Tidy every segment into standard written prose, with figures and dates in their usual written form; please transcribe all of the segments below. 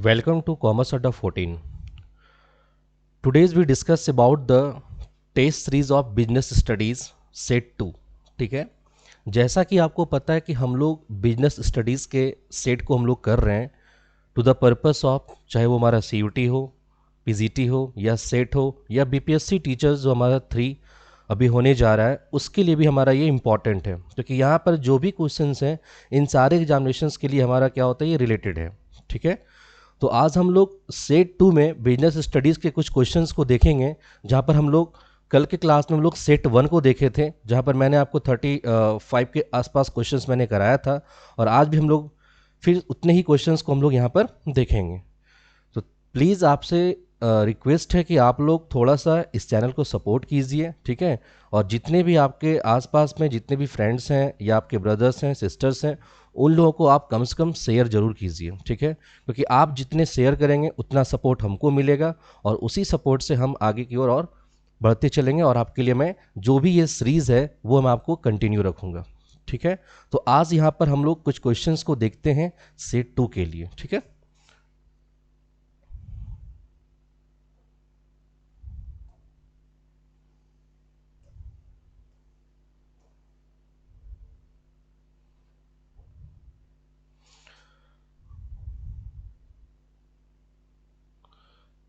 Welcome to Commerce Adda 14. Today's we discuss about the test series of business studies set 2। ठीक है, जैसा कि आपको पता है कि हम लोग बिजनेस स्टडीज़ के सेट को हम लोग कर रहे हैं टू द पर्पस ऑफ, चाहे वो हमारा CUT हो, PGT हो या सेट हो या BPSC टीचर्स जो हमारा 3 अभी होने जा रहा है, उसके लिए भी हमारा ये इम्पॉर्टेंट है, क्योंकि यहाँ पर जो भी क्वेश्चंस हैं इन सारे एग्जामिनेशंस के लिए हमारा क्या होता है, ये रिलेटेड है। ठीक है, तो आज हम लोग सेट 2 में बिजनेस स्टडीज़ के कुछ क्वेश्चंस को देखेंगे, जहाँ पर हम लोग कल के क्लास में हम लोग सेट 1 को देखे थे, जहाँ पर मैंने आपको 35 के आसपास क्वेश्चंस मैंने कराया था, और आज भी हम लोग फिर उतने ही क्वेश्चंस को हम लोग यहाँ पर देखेंगे। तो प्लीज़ आपसे रिक्वेस्ट है कि आप लोग थोड़ा सा इस चैनल को सपोर्ट कीजिए। ठीक है, और जितने भी आपके आसपास में जितने भी फ्रेंड्स हैं या आपके ब्रदर्स हैं, सिस्टर्स हैं, उन लोगों को आप कम से कम शेयर ज़रूर कीजिए। ठीक है, क्योंकि आप जितने शेयर करेंगे उतना सपोर्ट हमको मिलेगा, और उसी सपोर्ट से हम आगे की ओर और बढ़ते चलेंगे, और आपके लिए मैं जो भी ये सीरीज़ है वो मैं आपको कंटिन्यू रखूँगा। ठीक है, तो आज यहाँ पर हम लोग कुछ क्वेश्चंस को देखते हैं सेट 2 के लिए। ठीक है,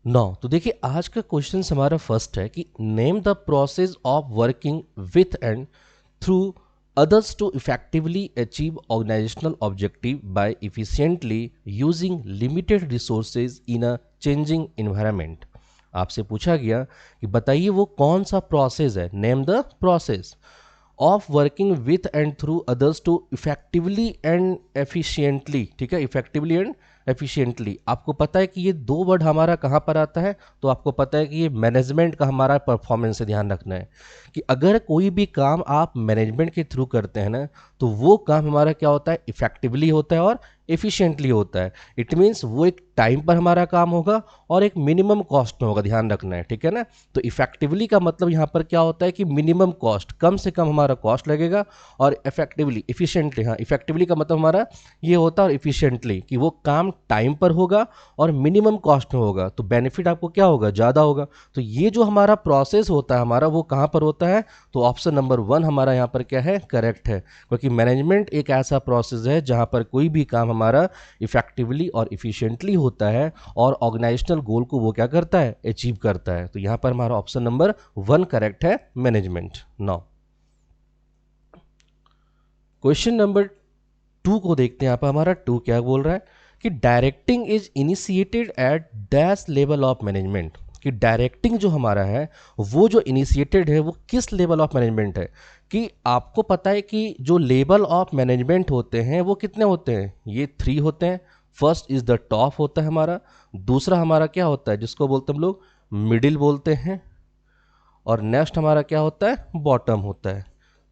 तो देखिए आज का क्वेश्चन हमारा फर्स्ट है कि name the process of working with and through others to effectively achieve organizational objective by efficiently using limited resources in a changing environment। आपसे पूछा गया कि बताइए वो कौन सा प्रोसेस है, name the process of working with and through others to effectively and efficiently. ठीक है, इफेक्टिवली एंड एफिशिएंटली, आपको पता है कि ये 2 वर्ड हमारा कहाँ पर आता है, तो आपको पता है कि ये मैनेजमेंट का हमारा परफॉर्मेंस से ध्यान रखना है कि अगर कोई भी काम आप मैनेजमेंट के थ्रू करते हैं ना, तो वो काम हमारा क्या होता है, इफेक्टिवली होता है और एफिशिएंटली होता है। इट मीन्स वो एक टाइम पर हमारा काम होगा और एक मिनिमम कॉस्ट में होगा, ध्यान रखना है। ठीक है ना, तो इफेक्टिवली का मतलब यहाँ पर क्या होता है कि मिनिमम कॉस्ट, कम से कम हमारा कॉस्ट लगेगा, और इफेक्टिवली, इफिशिएंटली, हाँ इफेक्टिवली का मतलब हमारा ये होता है, और इफिशिएंटली कि वो काम टाइम पर होगा और मिनिमम कॉस्ट में होगा, तो बेनिफिट आपको क्या होगा, ज़्यादा होगा। तो ये जो हमारा प्रोसेस होता है हमारा, वो कहाँ पर होता है, तो ऑप्शन नंबर 1 हमारा यहाँ पर क्या है, करेक्ट है, क्योंकि मैनेजमेंट एक ऐसा प्रोसेस है जहाँ पर कोई भी काम हमारा इफेक्टिवली और इफिशिएंटली होता है और ऑर्गेनाइजेशनल गोल को वो क्या करता है, अचीव करता है। तो यहाँ पर हमारा ऑप्शन नंबर 1 करेक्ट है, मैनेजमेंट। नाउ क्वेश्चन नंबर 2 को देखते हैं। यहाँ पर हमारा 2 क्या बोल रहा है कि directing is initiated at dash level of management, कि डायरेक्टिंग जो हमारा है वो जो इनिशिएटेड है वो किस लेवल ऑफ मैनेजमेंट है। कि आपको पता है कि जो लेवल ऑफ मैनेजमेंट होते हैं वो कितने होते हैं, ये 3 होते हैं। फर्स्ट इज द टॉप होता है हमारा, दूसरा हमारा क्या होता है जिसको बोलते हैं हम लोग मिडिल बोलते हैं, और नेक्स्ट हमारा क्या होता है, बॉटम होता है।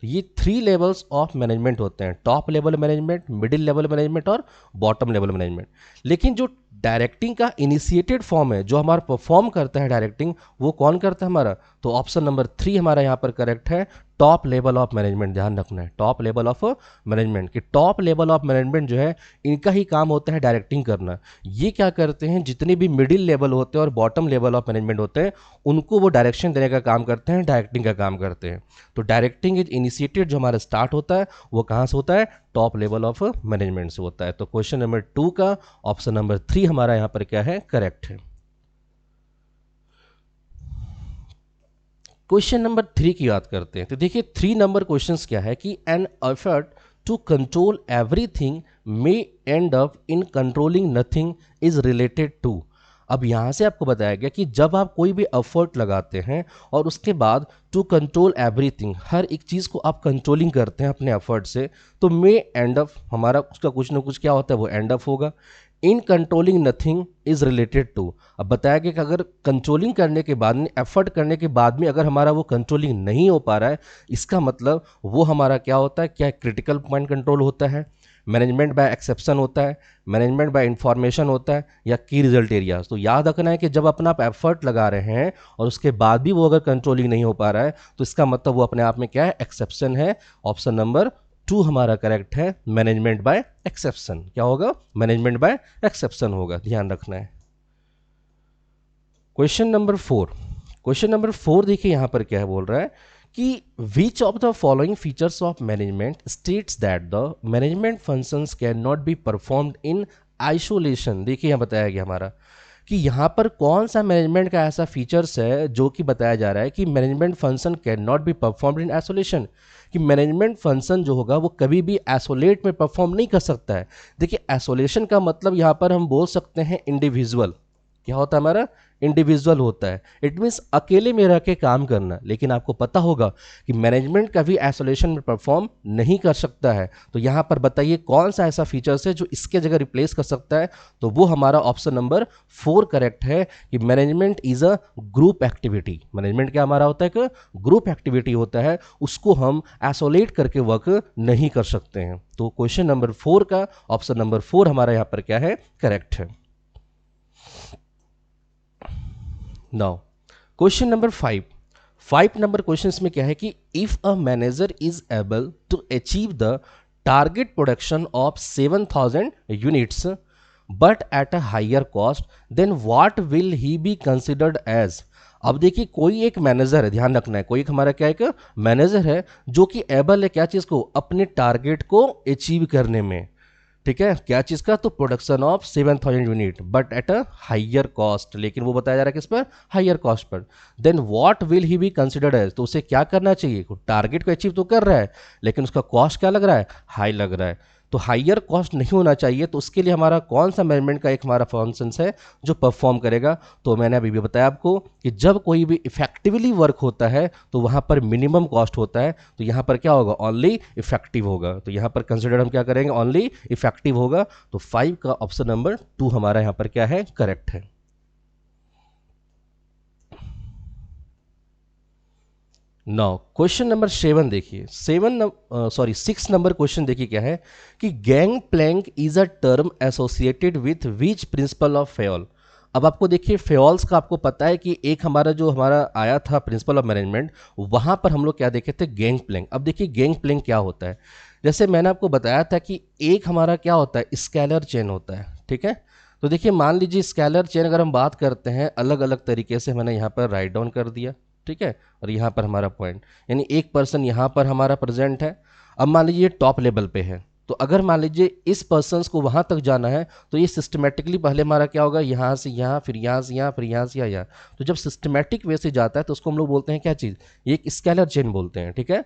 तो ये 3 लेवल्स ऑफ मैनेजमेंट होते हैं, top level management, middle level management और बॉटम लेवल मैनेजमेंट। लेकिन जो डायरेक्टिंग का इनिशिएटेड फॉर्म है, जो हमारा परफॉर्म करता है डायरेक्टिंग, वो कौन करता है हमारा, तो ऑप्शन नंबर 3 हमारा यहाँ पर करेक्ट है, टॉप लेवल ऑफ मैनेजमेंट। ध्यान रखना है, टॉप लेवल ऑफ मैनेजमेंट, कि टॉप लेवल ऑफ मैनेजमेंट जो है इनका ही काम होता है डायरेक्टिंग करना। ये क्या करते हैं, जितने भी मिडिल लेवल होते हैं और बॉटम लेवल ऑफ मैनेजमेंट होते हैं उनको वो डायरेक्शन देने का काम करते हैं, डायरेक्टिंग का काम करते हैं। तो डायरेक्टिंग इज इनिशिएटेड जो हमारा स्टार्ट होता है वो कहाँ से होता है, टॉप लेवल ऑफ मैनेजमेंट से होता है। तो क्वेश्चन नंबर 2 का ऑप्शन नंबर 3 हमारा यहाँ पर क्या है, करेक्ट है। क्वेश्चन नंबर 3 की बात करते हैं। तो देखिए 3 नंबर क्वेश्चन क्या है कि an effort to control everything may end up in controlling nothing is related to. अब यहाँ से आपको बताया गया कि जब आप कोई भी एफर्ट लगाते हैं और उसके बाद टू कंट्रोल एवरीथिंग, हर एक चीज़ को आप कंट्रोलिंग करते हैं अपने एफर्ट से, तो मे एंड अप, हमारा उसका कुछ ना कुछ क्या होता है, वो एंड अप होगा। In controlling nothing is related to, अब बताया गया कि अगर कंट्रोलिंग करने के बाद में, एफर्ट करने के बाद में अगर हमारा वो कंट्रोलिंग नहीं हो पा रहा है, इसका मतलब वो हमारा क्या होता है, क्या क्रिटिकल पॉइंट कंट्रोल होता है, मैनेजमेंट बाय एक्सेप्शन होता है, मैनेजमेंट बाय इंफॉर्मेशन होता है, या की रिजल्ट एरियाज। तो याद रखना है कि जब अपना आप एफर्ट लगा रहे हैं और उसके बाद भी वो अगर कंट्रोलिंग नहीं हो पा रहा है, तो इसका मतलब वो अपने आप में क्या है, एक्सेप्शन है। ऑप्शन नंबर टू हमारा करेक्ट है, मैनेजमेंट बाय एक्सेप्शन। क्या होगा? मैनेजमेंट बाय एक्सेप्शन होगा, ध्यान रखना है। क्वेश्चन नंबर 4, क्वेश्चन नंबर 4 देखिए यहां पर क्या है, बोल रहा है कि which of the following features of management states that the management functions can not be performed in isolation. देखिए यहाँ बताया गया हमारा कि यहाँ पर कौन सा मैनेजमेंट का ऐसा फीचर्स है जो कि बताया जा रहा है कि management function can not be performed in isolation, कि मैनेजमेंट फंक्शन जो होगा वो कभी भी आइसोलेट में परफॉर्म नहीं कर सकता है। देखिए आइसोलेशन का मतलब यहाँ पर हम बोल सकते हैं इंडिविजुअल। क्या होता है हमारा? इंडिविजुअल होता है। इट मीन्स अकेले में रह के काम करना। लेकिन आपको पता होगा कि मैनेजमेंट कभी आइसोलेशन में परफॉर्म नहीं कर सकता है। तो यहाँ पर बताइए कौन सा ऐसा फीचर्स है जो इसके जगह रिप्लेस कर सकता है? तो वो हमारा ऑप्शन नंबर 4 करेक्ट है कि management is a group activity. Management क्या हमारा होता है? कि ग्रुप एक्टिविटी होता है, उसको हम आइसोलेट करके वर्क नहीं कर सकते हैं। तो क्वेश्चन नंबर 4 का ऑप्शन नंबर 4 हमारा यहाँ पर क्या है? करेक्ट है। Now question number 5 number question में क्या है कि if a manager is able to achieve the target production of 7000 units but at a higher cost, then what will he be considered as. अब देखिए कोई एक मैनेजर है, ध्यान रखना है, कोई एक हमारा क्या एक मैनेजर है जो कि एबल है क्या चीज को? अपने टारगेट को अचीव करने में। ठीक है, क्या चीज का? तो production of 7000 unit but at a higher cost. लेकिन वो बताया जा रहा है किस पर? हायर कॉस्ट पर। Then what will he be considered as, तो उसे क्या करना चाहिए? टारगेट को अचीव तो कर रहा है लेकिन उसका कॉस्ट क्या लग रहा है? हाई लग रहा है। तो हायर कॉस्ट नहीं होना चाहिए। तो उसके लिए हमारा कौन सा मैनेजमेंट का एक हमारा फंक्शंस है जो परफॉर्म करेगा? तो मैंने अभी भी बताया आपको कि जब कोई भी इफेक्टिवली वर्क होता है तो वहां पर मिनिमम कॉस्ट होता है। तो यहां पर क्या होगा? ओनली इफेक्टिव होगा। तो यहां पर कंसिडर हम क्या करेंगे? ओनली इफेक्टिव होगा। तो 5 का ऑप्शन नंबर 2 हमारा यहां पर क्या है? करेक्ट है। नाउ क्वेश्चन नंबर 7 देखिए, 6 नंबर क्वेश्चन देखिए क्या है कि gang plank is a term associated with which principle of Fayol. अब आपको देखिए फेयोल्स का आपको पता है कि एक हमारा जो हमारा आया था प्रिंसिपल ऑफ मैनेजमेंट, वहां पर हम लोग क्या देखे थे? Gang plank. अब देखिए गैंग प्लैंक क्या होता है, जैसे मैंने आपको बताया था कि एक हमारा क्या होता है? स्केलर चेन होता है। ठीक है, तो देखिए मान लीजिए स्केलर चेन अगर हम बात करते हैं अलग अलग तरीके से, मैंने यहाँ पर राइट डाउन कर दिया। ठीक है, और यहाँ पर हमारा पॉइंट, यानी एक पर्सन यहाँ पर हमारा प्रेजेंट है। अब मान लीजिए टॉप लेवल पे है, तो अगर मान लीजिए इस पर्सन को वहां तक जाना है तो ये सिस्टमेटिकली पहले हमारा क्या होगा? यहाँ से यहाँ, फिर यहाँ से यहाँ, फिर यहाँ से यहाँ। तो जब सिस्टमेटिक वे से जाता है तो उसको हम लोग बोलते हैं क्या चीज़? ये एक स्केलर चेन बोलते हैं। ठीक है,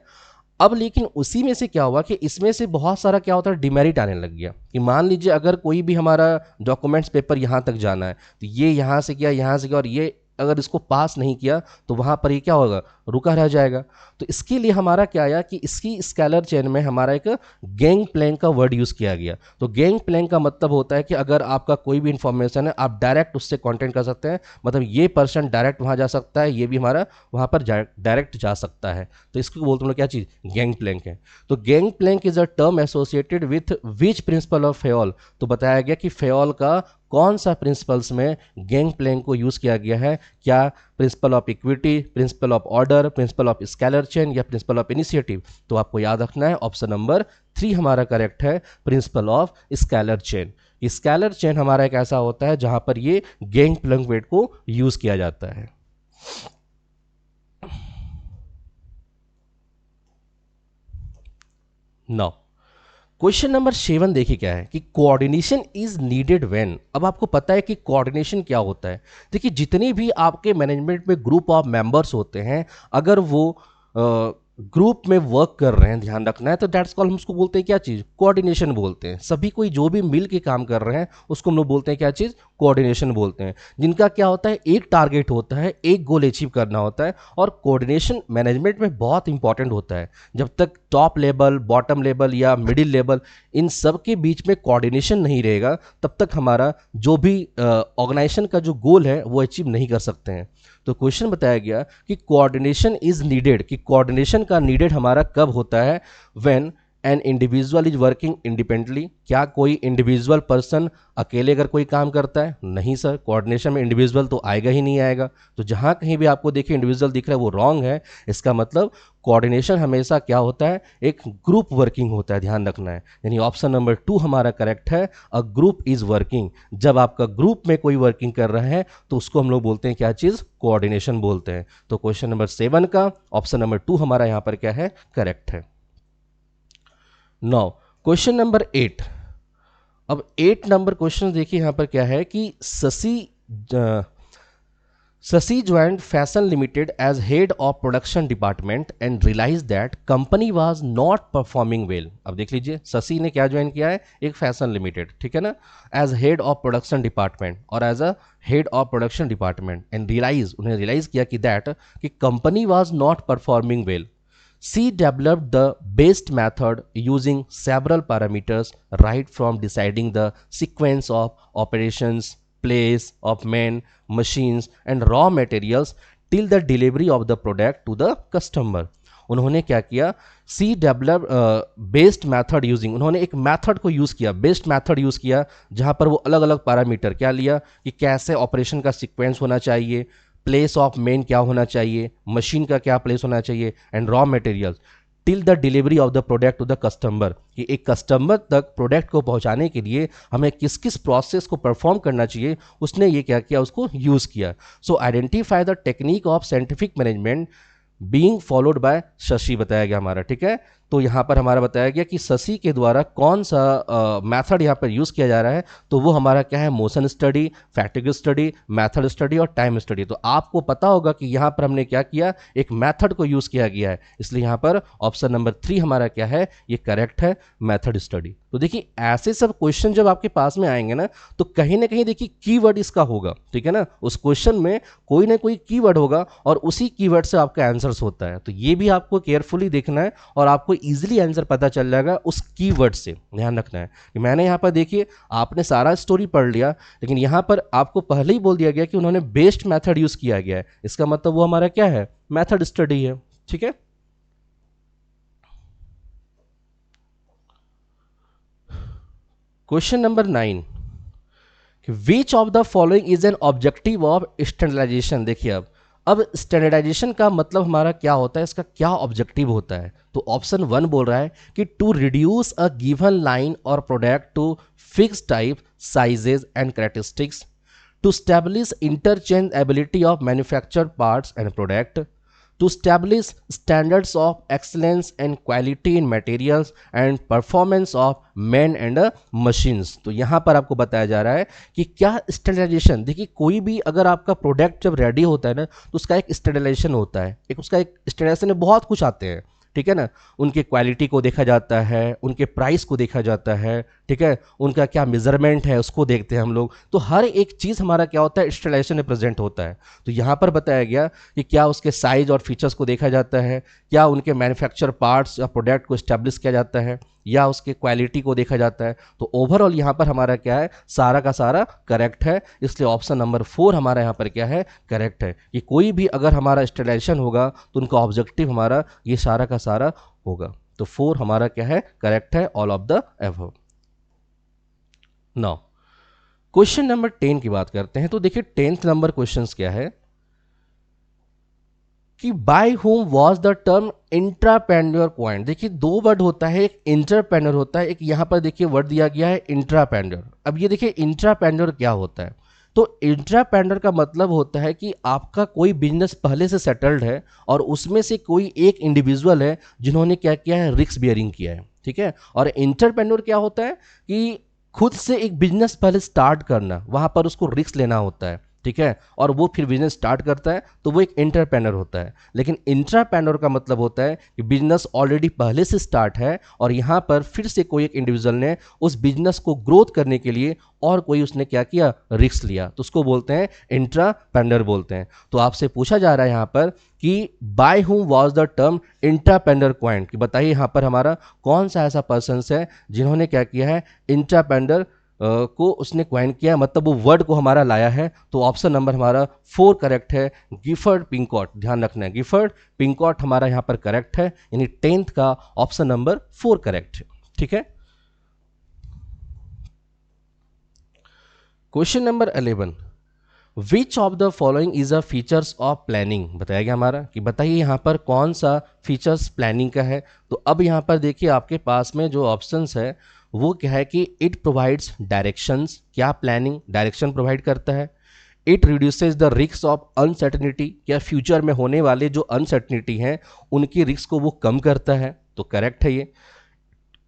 अब लेकिन उसी में से क्या हुआ कि इसमें से बहुत सारा क्या होता है? डिमेरिट आने लग गया कि मान लीजिए अगर कोई भी हमारा डॉक्यूमेंट्स पेपर यहाँ तक जाना है तो ये यहाँ से गया, यहाँ से गया, और ये अगर इसको पास नहीं किया तो वहाँ पर ये क्या होगा? रुका रह जाएगा। तो इसके लिए हमारा क्या आया कि इसकी स्केलर चेन में हमारा एक गैंग प्लैंक का वर्ड यूज़ किया गया। तो गैंग प्लैंक का मतलब होता है कि अगर आपका कोई भी इंफॉर्मेशन है आप डायरेक्ट उससे कॉन्टेक्ट कर सकते हैं, मतलब ये पर्सन डायरेक्ट वहाँ जा सकता है, ये भी हमारा वहाँ पर डायरेक्ट जा सकता है। तो इसको बोलते हैं क्या चीज़? गैंग प्लैंक है। तो gang plank is a term associated with which principle of Fayol. तो बताया गया कि फेयोल का कौन सा प्रिंसिपल्स में गैंग प्लैंक को यूज किया गया है? क्या principle of equity, principle of order, principle of scalar chain या प्रिंसिपल ऑफ इनिशिएटिव? तो आपको याद रखना है ऑप्शन नंबर 3 हमारा करेक्ट है, principle of scalar chain. Scalar chain हमारा एक ऐसा होता है जहां पर ये गैंग प्लैंक वेट को यूज किया जाता है। नाउ क्वेश्चन नंबर 7 देखिए क्या है कि कोऑर्डिनेशन इज नीडेड व्हेन। अब आपको पता है कि कोऑर्डिनेशन क्या होता है। देखिए जितने भी आपके मैनेजमेंट में ग्रुप ऑफ मेंबर्स होते हैं, अगर वो ग्रुप में वर्क कर रहे हैं, ध्यान रखना है, तो दैट्स कॉल हम उसको बोलते हैं क्या चीज़? कोऑर्डिनेशन बोलते हैं। सभी कोई जो भी मिल के काम कर रहे हैं उसको हम लोग बोलते हैं क्या चीज़? कोऑर्डिनेशन बोलते हैं। जिनका क्या होता है? एक टारगेट होता है, एक गोल अचीव करना होता है। और कोऑर्डिनेशन मैनेजमेंट में बहुत इंपॉर्टेंट होता है। जब तक टॉप लेवल, बॉटम लेवल या मिडिल लेवल, इन सब के बीच में कोऑर्डिनेशन नहीं रहेगा तब तक हमारा जो भी ऑर्गेनाइजेशन का जो गोल है वो अचीव नहीं कर सकते हैं। तो क्वेश्चन बताया गया कि कोऑर्डिनेशन इज नीडेड, कि कोऑर्डिनेशन का नीडेड हमारा कब होता है? When an individual is working independently, क्या कोई इंडिविजुअल पर्सन अकेले अगर कोई काम करता है? नहीं सर, कोऑर्डिनेशन में इंडिविजुअल तो आएगा ही नहीं आएगा। तो जहाँ कहीं भी आपको देखिए इंडिविजुअल दिख रहा है वो रॉन्ग है। इसका मतलब कोऑर्डिनेशन हमेशा क्या होता है? एक ग्रुप वर्किंग होता है, ध्यान रखना है। यानी ऑप्शन नंबर 2 हमारा करेक्ट है, अ ग्रुप इज वर्किंग। जब आपका ग्रुप में कोई वर्किंग कर रहा है तो उसको हम लोग बोलते हैं क्या चीज़? कोऑर्डिनेशन बोलते हैं। तो क्वेश्चन नंबर 7 का ऑप्शन नंबर 2 हमारा यहाँ पर क्या है? करेक्ट है। Now question number 8। अब 8 नंबर क्वेश्चन देखिए यहाँ पर क्या है कि Shashi joined Fashion Limited as head of production department and realized that company was not performing well। अब देख लीजिए शशि ने क्या ज्वाइन किया है? एक फैशन लिमिटेड, ठीक है ना, as head of production department और as a head of production department and उन्हें रियलाइज किया कि कि company was not performing well. She developed the best method using several parameters, right from deciding the sequence of operations, place of men, machines and raw materials till the delivery of the product to the customer। उन्होंने क्या किया? सी develop based method using, उन्होंने एक method को use किया, based method use किया, जहाँ पर वो अलग अलग पैरामीटर क्या लिया कि कैसे ऑपरेशन का सीक्वेंस होना चाहिए, प्लेस ऑफ मेन क्या होना चाहिए, मशीन का क्या प्लेस होना चाहिए and raw materials till the delivery of the product to the customer, कि एक कस्टमर तक प्रोडक्ट को पहुंचाने के लिए हमें किस किस प्रोसेस को परफॉर्म करना चाहिए, उसने ये क्या किया? उसको यूज़ किया। सो identify the technique of scientific management being followed by Shashi बताया गया हमारा, ठीक है। तो यहाँ पर हमारा बताया गया कि शशि के द्वारा कौन सा मेथड यहाँ पर यूज़ किया जा रहा है, तो वो हमारा क्या है? Motion study, fatigue study, method study और टाइम स्टडी। तो आपको पता होगा कि यहाँ पर हमने क्या किया? एक मेथड को यूज़ किया गया है, इसलिए यहाँ पर ऑप्शन नंबर 3 हमारा क्या है? ये करेक्ट है, मेथड स्टडी। तो देखिए ऐसे सब क्वेश्चन जब आपके पास में आएंगे ना, तो कहीं ना कहीं देखिए कीवर्ड इसका होगा, ठीक है ना, उस क्वेश्चन में कोई ना कोई कीवर्ड होगा और उसी कीवर्ड से आपका आंसर्स होता है। तो ये भी आपको केयरफुली देखना है और आपको इजीली आंसर पता चल जाएगा उस कीवर्ड से। ध्यान रखना है कि मैंने यहाँ पर देखिए आपने सारा स्टोरी पढ़ लिया, लेकिन यहाँ पर आपको पहले ही बोल दिया गया कि उन्होंने बेस्ट मेथड यूज किया गया है, इसका मतलब वो हमारा क्या है? मेथड स्टडी है, ठीक है। Question number 9, which of the following is an objective of standardisation. देखिए अब स्टैंडर्डाइजेशन का मतलब हमारा क्या होता है, इसका क्या ऑब्जेक्टिव होता है? तो ऑप्शन 1 बोल रहा है कि to reduce a given line और product to fix type, sizes and characteristics, to establish interchangeability of manufactured parts and product, to establish standards of excellence and quality in materials and performance of men and machines। तो यहाँ पर आपको बताया जा रहा है कि क्या स्टैंडर्डाइजेशन। देखिए कोई भी अगर आपका प्रोडक्ट जब रेडी होता है ना, तो उसका एक स्टैंडर्डाइजेशन होता है, एक उसका एक स्टैंडर्डाइजेशन में बहुत कुछ आते हैं, ठीक है ना। उनके क्वालिटी को देखा जाता है, उनके प्राइस को देखा जाता है, ठीक है, उनका क्या मेजरमेंट है उसको देखते हैं हम लोग। तो हर एक चीज़ हमारा क्या होता है? स्टैंडर्डाइजेशन में प्रेजेंट होता है। तो यहाँ पर बताया गया कि क्या उसके साइज और फीचर्स को देखा जाता है, क्या उनके मैन्युफैक्चर पार्ट्स या प्रोडक्ट को स्टैब्लिश किया जाता है, या उसके क्वालिटी को देखा जाता है। तो ओवरऑल यहाँ पर हमारा क्या है? सारा का सारा करेक्ट है, इसलिए ऑप्शन नंबर 4 हमारा यहाँ पर क्या है? करेक्ट है। कि कोई भी अगर हमारा स्टैंडर्डाइजेशन होगा तो उनका ऑब्जेक्टिव हमारा ये सारा का सारा होगा। तो 4 हमारा क्या है? करेक्ट है, all of the above. Now question number 10 की बात करते हैं। तो देखिए 10th नंबर क्वेश्चन क्या है कि by whom was the term intrapreneur point. देखिए 2 वर्ड होता है, एक इंटरपेंडर होता है, एक यहाँ पर देखिए वर्ड दिया गया है इंट्रापेंडर। अब ये देखिए इंट्रापेंडर क्या होता है? तो इंट्रापेंडर का मतलब होता है कि आपका कोई बिजनेस पहले से सेटल्ड है और उसमें से कोई एक इंडिविजुअल है जिन्होंने क्या किया है? रिस्क बियरिंग किया है, ठीक है। और इंटरपेंडर क्या होता है कि खुद से एक बिजनेस पहले स्टार्ट करना, वहां पर उसको रिस्क लेना होता है, ठीक है, और वो फिर बिजनेस स्टार्ट करता है, तो वो एक इंटरप्रेन्योर होता है। लेकिन इंट्राप्रेन्योर का मतलब होता है कि बिजनेस ऑलरेडी पहले से स्टार्ट है और यहाँ पर फिर से कोई एक इंडिविजुअल ने उस बिजनेस को ग्रोथ करने के लिए और कोई उसने क्या किया? रिस्क लिया, तो उसको बोलते हैं इंट्राप्रेन्योर बोलते हैं। तो आपसे पूछा जा रहा है यहाँ पर कि by whom was the term intrapreneur coined, कि बताइए यहाँ पर हमारा कौन सा ऐसा पर्सन है जिन्होंने क्या किया है? इंट्राप्रेन्योर को उसने क्वाइन किया, मतलब वो वर्ड को हमारा लाया है। तो ऑप्शन नंबर हमारा 4 करेक्ट है, गिफर्ड पिंकॉट। ध्यान रखना है, गिफर्ड पिंकॉट हमारा यहाँ पर करेक्ट है, यानी 10th का ऑप्शन नंबर 4 करेक्ट है। ठीक है। Question number 11, which of the following is a features of planning. बताया गया हमारा कि बताइए यहाँ पर कौन सा फीचर्स प्लानिंग का है। तो अब यहाँ पर देखिए आपके पास में जो ऑप्शंस है वो क्या है कि इट प्रोवाइड्स डायरेक्शंस। क्या प्लानिंग डायरेक्शन प्रोवाइड करता है? It reduces the risk of uncertainty. क्या फ्यूचर में होने वाले जो अनसर्टेनिटी हैं उनकी रिस्क को वो कम करता है? तो करेक्ट है ये।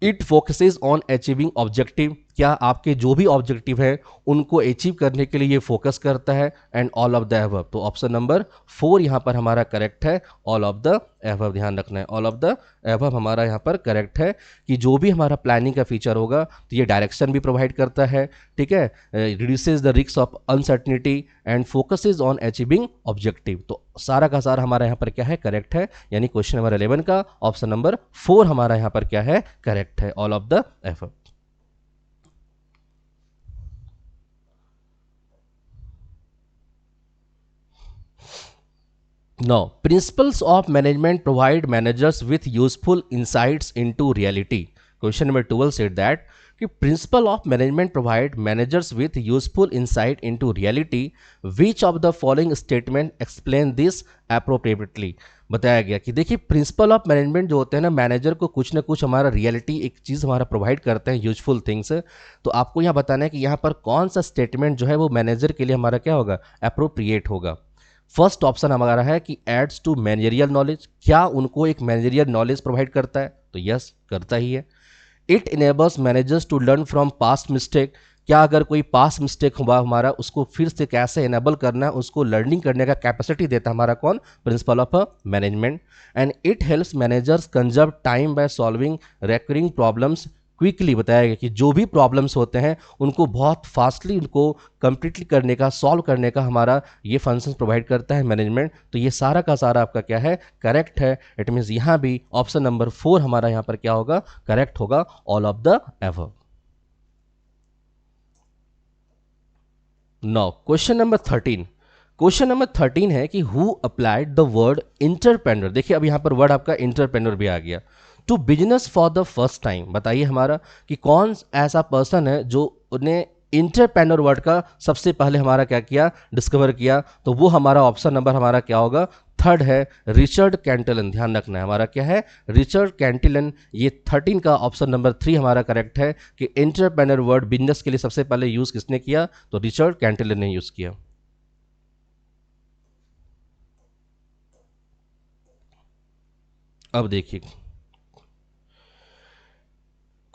It focuses on achieving objective. क्या आपके जो भी ऑब्जेक्टिव है उनको अचीव करने के लिए ये फोकस करता है? And all of the above. तो ऑप्शन नंबर 4 यहाँ पर हमारा करेक्ट है, ऑल ऑफ द एबव। ध्यान रखना है, ऑल ऑफ द एबव हमारा यहाँ पर करेक्ट है कि जो भी हमारा प्लानिंग का फीचर होगा तो ये डायरेक्शन भी प्रोवाइड करता है, ठीक है, reduces the risk of uncertainty and focuses on achieving objective. तो सारा का सारा हमारा यहाँ पर क्या है, करेक्ट है। यानी क्वेश्चन नंबर 11 का ऑप्शन नंबर 4 हमारा यहाँ पर क्या है, करेक्ट है, all of the above. Now, principles of management provide managers with useful insights into reality. Question number 12 said that कि principle of management provide managers with useful insight into reality. Which of the following statement explain this appropriately? बताया गया कि देखिए principle of management जो होते हैं ना, manager को कुछ ना कुछ हमारा रियलिटी एक चीज़ हमारा प्रोवाइड करते हैं, यूजफुल थिंग्स। तो आपको यहाँ बताना है कि यहाँ पर कौन सा स्टेटमेंट जो है वो मैनेजर के लिए हमारा क्या होगा, अप्रोप्रिएट होगा। फर्स्ट ऑप्शन हमारा है कि एड्स टू मैनेजरियल नॉलेज। क्या उनको एक मैनेजरियल नॉलेज प्रोवाइड करता है? तो यस, करता ही है। It enables managers to learn from past mistake. क्या अगर कोई पास्ट मिस्टेक हुआ हमारा उसको फिर से कैसे इनेबल करना है, उसको लर्निंग करने का कैपेसिटी देता है हमारा कौन, principle of management. And it helps managers conserve time by solving recurring problems quickly. बताया गया कि जो भी प्रॉब्लम्स होते हैं उनको बहुत फास्टली उनको कंप्लीटली करने का, सॉल्व करने का हमारा ये फंक्शंस प्रोवाइड करता है मैनेजमेंट। तो ये सारा का सारा आपका क्या है, करेक्ट है। इट मीन्स यहाँ भी ऑप्शन नंबर 4 हमारा यहाँ पर क्या होगा, करेक्ट होगा, all of the above. Now question number 13। Question number 13 है कि who applied the word entrepreneur. देखिए अब यहाँ पर वर्ड आपका इंटरप्रेन्योर भी आ गया to business for the first time. बताइए हमारा कि कौन ऐसा पर्सन है जो उन्हें इंटरप्रेन्योर वर्ड का सबसे पहले हमारा क्या किया, डिस्कवर किया। तो वो हमारा ऑप्शन नंबर हमारा क्या होगा, थर्ड है, रिचर्ड कैंटिलन। ध्यान रखना है हमारा क्या है, रिचर्ड कैंटिलन। ये 13 का ऑप्शन नंबर 3 हमारा करेक्ट है कि इंटरप्रेन्योर वर्ड बिजनेस के लिए सबसे पहले यूज किसने किया, तो रिचर्ड कैंटिलन ने यूज किया। अब देखिए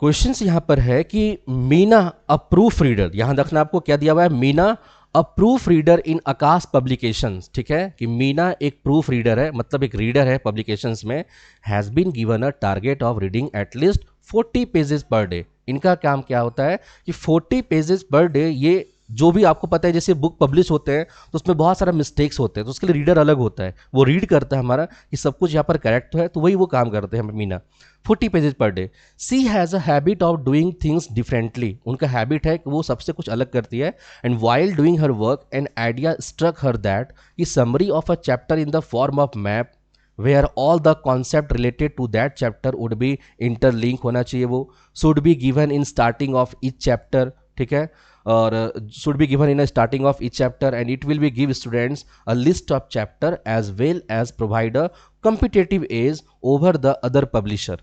क्वेश्चंस यहां पर है कि मीना अ प्रूफ रीडर। यहां रखना आपको क्या दिया हुआ है, Meena a proof reader in Akash publications. ठीक है कि मीना एक प्रूफ रीडर है, मतलब एक रीडर है पब्लिकेशंस में। Has been given a target of reading at least 40 pages per day. इनका काम क्या होता है कि 40 पेजेस पर डे, ये जो भी आपको पता है जैसे बुक पब्लिश होते हैं तो उसमें बहुत सारा मिस्टेक्स होते हैं, तो उसके लिए रीडर अलग होता है, वो रीड करता है हमारा कि सब कुछ यहाँ पर करेक्ट है, तो वही वो काम करते हैं Meena. 40 pages per day. She has a habit of doing things differently. उनका हैबिट है कि वो सबसे कुछ अलग करती है। And while doing her work an idea struck her that कि summary of a chapter in the form of map where all the concept related to that chapter would be interlink होना चाहिए, वो should be given in starting of each chapter. ठीक है, और should be given in a starting of each chapter, and it will be give students a list of chapter as well as provide a competitive edge over the other publisher.